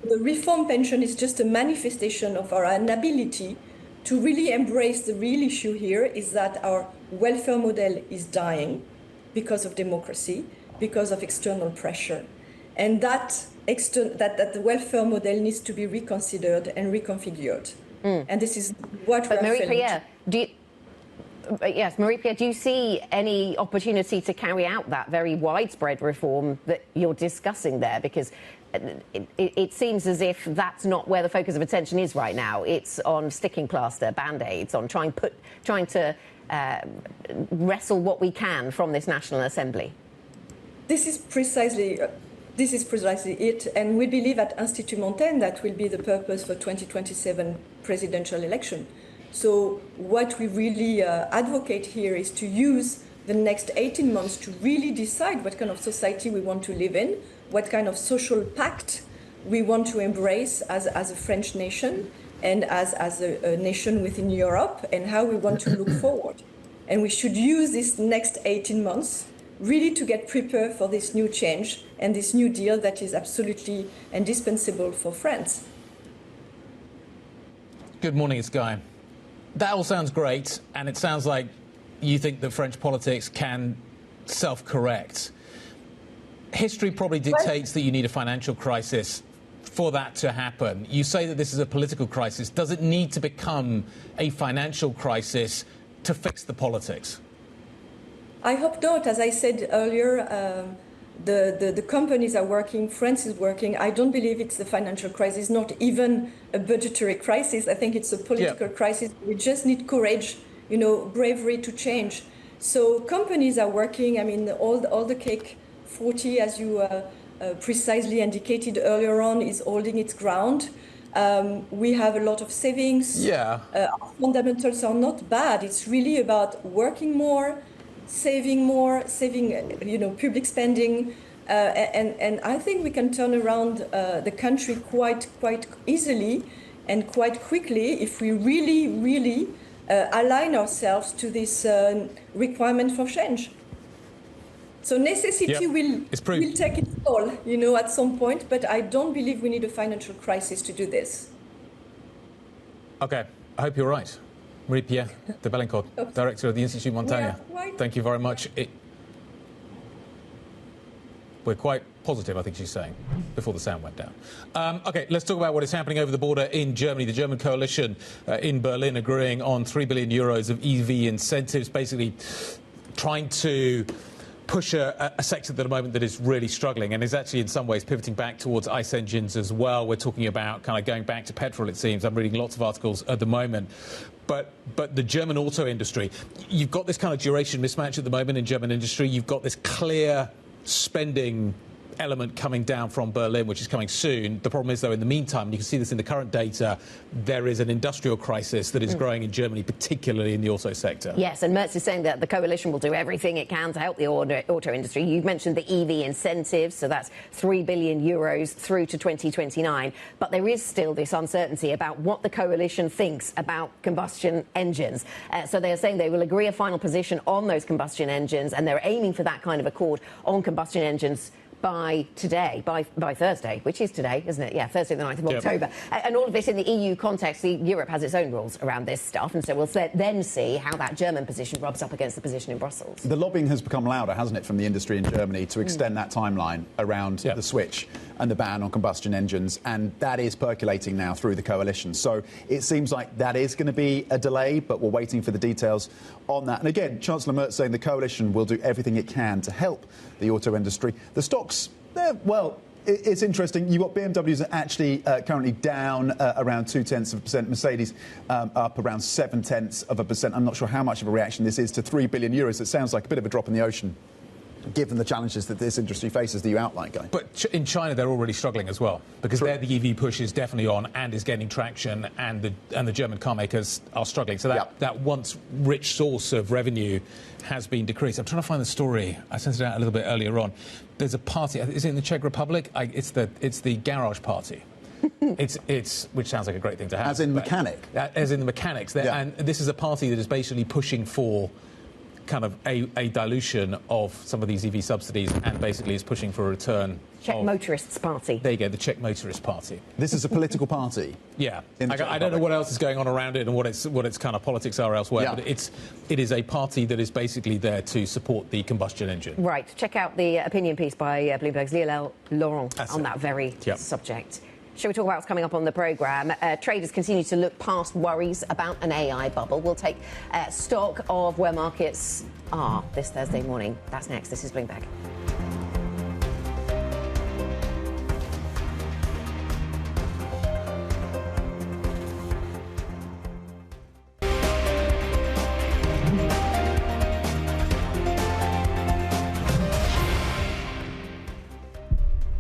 Yeah. The reform pension is just a manifestation of our inability to really embrace the real issue here, is that our welfare model is dying because of democracy, because of external pressure. And that the welfare model needs to be reconsidered and reconfigured. And this is what we're Marie-Pierre, Marie-Pierre, do you see any opportunity to carry out that very widespread reform that you're discussing there? Because it seems as if that's not where the focus of attention is right now. It's on sticking plaster, Band-Aids, on trying to wrestle what we can from this National Assembly. This is precisely it, and we believe at Institut Montaigne that will be the purpose for 2027 presidential election. So what we really advocate here is to use the next 18 months to really decide what kind of society we want to live in, what kind of social pact we want to embrace as a French nation and as a nation within Europe, and how we want to look forward. And we should use this next 18 months really to get prepared for this new change and this new deal that is absolutely indispensable for France. Good morning, it's Guy. That all sounds great, and it sounds like you think that French politics can self-correct. History probably dictates that you need a financial crisis for that to happen? You say that this is a political crisis. Does it need to become a financial crisis to fix the politics? I hope not. As I said earlier, the companies are working, France is working. I don't believe it's a financial crisis, not even a budgetary crisis. I think it's a political crisis. We just need courage, bravery to change. So companies are working. I mean, all the cake 40, as you precisely indicated earlier on, is holding its ground. We have a lot of savings. Yeah. Our fundamentals are not bad. It's really about working more, saving public spending, and I think we can turn around the country quite easily and quite quickly if we really align ourselves to this requirement for change. So necessity will take its toll, at some point, but I don't believe we need a financial crisis to do this. Okay, I hope you're right. Marie-Pierre de Bellincourt, Director of the Institut Montaigne. Thank you very much. We're quite positive, I think she's saying, before the sound went down. OK, let's talk about what is happening over the border in Germany. The German coalition in Berlin agreeing on €3 billion of EV incentives, basically trying to push a sector at the moment that is really struggling and is actually in some ways pivoting back towards ICE engines as well. We're talking about kind of going back to petrol, it seems. I'm reading lots of articles at the moment. But the German auto industry, you've got this kind of duration mismatch at the moment in German industry. You've got this clear spending element coming down from Berlin, which is coming soon. The problem is, though, in the meantime, and you can see this in the current data, there is an industrial crisis that is growing in Germany, particularly in the auto sector. Yes, and Merz is saying that the coalition will do everything it can to help the auto industry. You've mentioned the EV incentives, so that's €3 billion through to 2029. But there is still this uncertainty about what the coalition thinks about combustion engines. So they are saying they will agree a final position on those combustion engines, and they're aiming for that kind of accord on combustion engines by today, by Thursday, which is today, isn't it? Yeah, Thursday the 9th of October. And all of this in the EU context. Europe has its own rules around this stuff, and so we'll then see how that German position rubs up against the position in Brussels. The lobbying has become louder, hasn't it, from the industry in Germany to extend that timeline around the switch and the ban on combustion engines, and that is percolating now through the coalition. So it seems like that is going to be a delay, but we're waiting for the details on that. And again, Chancellor Merz saying the coalition will do everything it can to help the auto industry. The stocks, well, it's interesting. You've got BMWs actually currently down around 0.2%. Mercedes up around 0.7%. I'm not sure how much of a reaction this is to €3 billion. It sounds like a bit of a drop in the ocean, given the challenges that this industry faces that you outlined, Guy. But in China, they're already struggling as well, because there the EV push is definitely on and is gaining traction, and the German car makers are struggling. So that once rich source of revenue has been decreased. I'm trying to find the story. I sent it out a little bit earlier on. There's a party. Is it in the Czech Republic? It's the Garage Party. It's which sounds like a great thing to have. As in mechanic. As in the mechanics. And this is a party that is basically pushing for kind of a dilution of some of these EV subsidies, and basically is pushing for a return. Czech Motorists Party. There you go, the Czech Motorist Party. This is a political party. Yeah. I don't know what else is going on around it and what its kind of politics are elsewhere, but it is a party that is basically there to support the combustion engine. Right. Check out the opinion piece by Bloomberg's Lionel Laurent on that very subject. Shall we talk about what's coming up on the programme? Traders continue to look past worries about an AI bubble. We'll take stock of where markets are this Thursday morning. That's next. This is Bloomberg.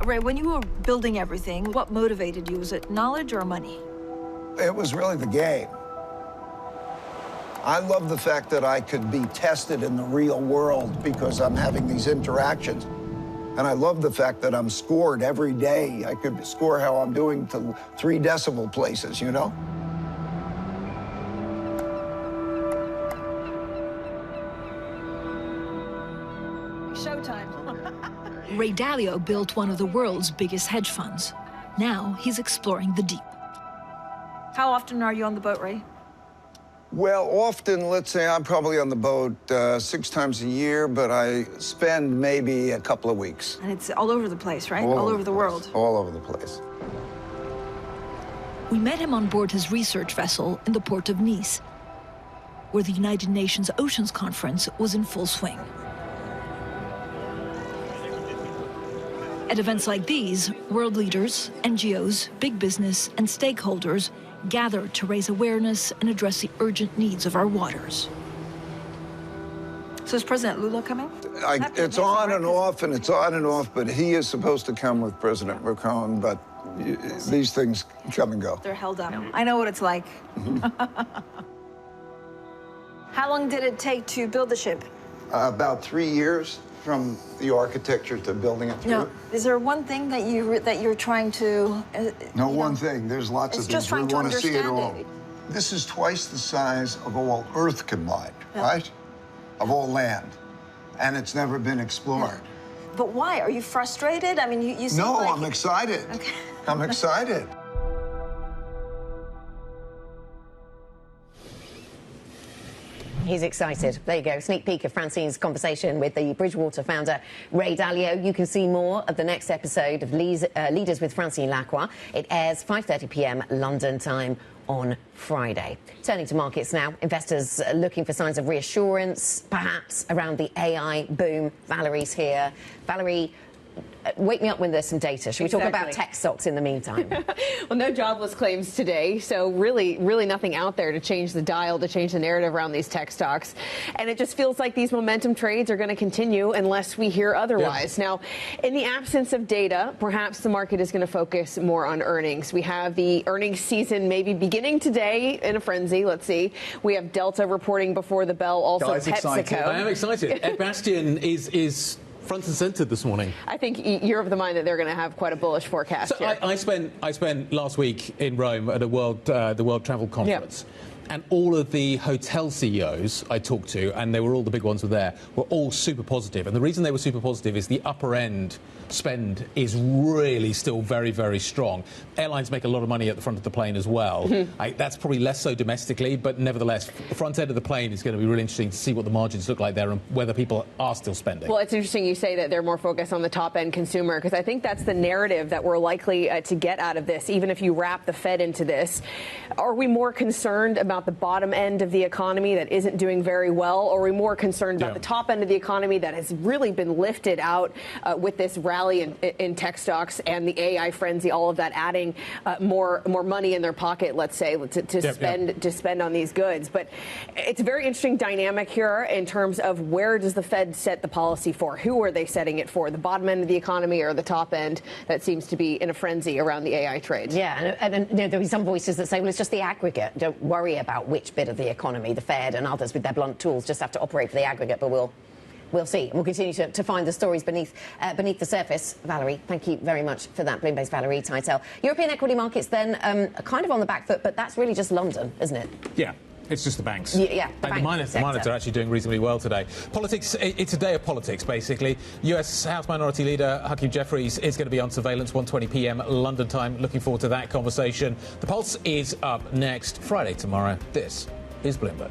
Ray, when you were building everything, what motivated you? Was it knowledge or money? It was really the game. I love the fact that I could be tested in the real world because I'm having these interactions. And I love the fact that I'm scored every day. I could score how I'm doing to 3 decimal places, you know? Showtime. Ray Dalio built one of the world's biggest hedge funds. Now he's exploring the deep. How often are you on the boat, Ray? Well, often, let's say I'm probably on the boat 6 times a year, but I spend maybe a couple of weeks. And it's all over the place, right? All over the world. All over the place. We met him on board his research vessel in the port of Nice, where the United Nations Oceans Conference was in full swing. At events like these, world leaders, NGOs, big business, and stakeholders gather to raise awareness and address the urgent needs of our waters. So is President Lula coming? It's on and off, and it's on and off, but he is supposed to come with President Macron, but these things come and go. They're held up. I know what it's like. How long did it take to build the ship? About 3 years from the architecture to building it through. No. Is there one thing that you're trying to? One thing. There's lots of things. We want to see it all. This is twice the size of all Earth combined, right? Of all land, and it's never been explored. But why? Are you frustrated? I mean, you seem No, like... I'm excited. Okay. I'm excited. He's excited. There you go. Sneak peek of Francine's conversation with the Bridgewater founder, Ray Dalio. You can see more of the next episode of Leaders with Francine Lacqua. It airs 5:30 p.m. London time on Friday. Turning to markets now, investors are looking for signs of reassurance, perhaps around the AI boom. Valerie's here. Valerie, wake me up when there's some data. Should we talk about tech stocks in the meantime? Well, no jobless claims today, so really nothing out there to change the dial, to change the narrative around these tech stocks. And it just feels like these momentum trades are going to continue unless we hear otherwise. Yeah. Now, in the absence of data, perhaps the market is going to focus more on earnings. We have the earnings season maybe beginning today in a frenzy. Let's see. We have Delta reporting before the bell, also Guys, PepsiCo. excited. I am excited. Ed Bastian is front and centre this morning. I think you're of the mind that they're going to have quite a bullish forecast. So I spent last week in Rome at the World Travel Conference. Yep. And all of the hotel CEOs I talked to, and they were all the big ones were there, were all super positive. And the reason they were super positive is the upper end spend is really still very, very strong. Airlines make a lot of money at the front of the plane as well. Mm-hmm. That's probably less so domestically, but nevertheless, the front end of the plane is going to be really interesting to see what the margins look like there and whether people are still spending. Well, it's interesting you say that they're more focused on the top-end consumer, because I think that's the narrative that we're likely to get out of this, even if you wrap the Fed into this. Are we more concerned about the bottom end of the economy that isn't doing very well, or are we more concerned about the top end of the economy that has really been lifted out with this rally in tech stocks and the AI frenzy, all of that adding more money in their pocket, let's say, to spend on these goods? But it's a very interesting dynamic here in terms of where does the Fed set the policy for? Who are they setting it for? The bottom end of the economy or the top end that seems to be in a frenzy around the AI trades? Yeah, and there'll be some voices that say, well, it's just the aggregate. Don't worry about which bit of the economy. The Fed and others with their blunt tools just have to operate for the aggregate, but we'll see. And we'll continue to find the stories beneath the surface. Valerie, thank you very much for that. Bloomberg's Valerie Teitel. European equity markets then kind of on the back foot, but that's really just London, isn't it? Yeah. It's just the banks. Yeah, the miners are actually doing reasonably well today. Politics, it's a day of politics, basically. US House Minority Leader Hakeem Jeffries is going to be on surveillance, 1:20 p.m. London time. Looking forward to that conversation. The Pulse is up next, Friday tomorrow. This is Bloomberg.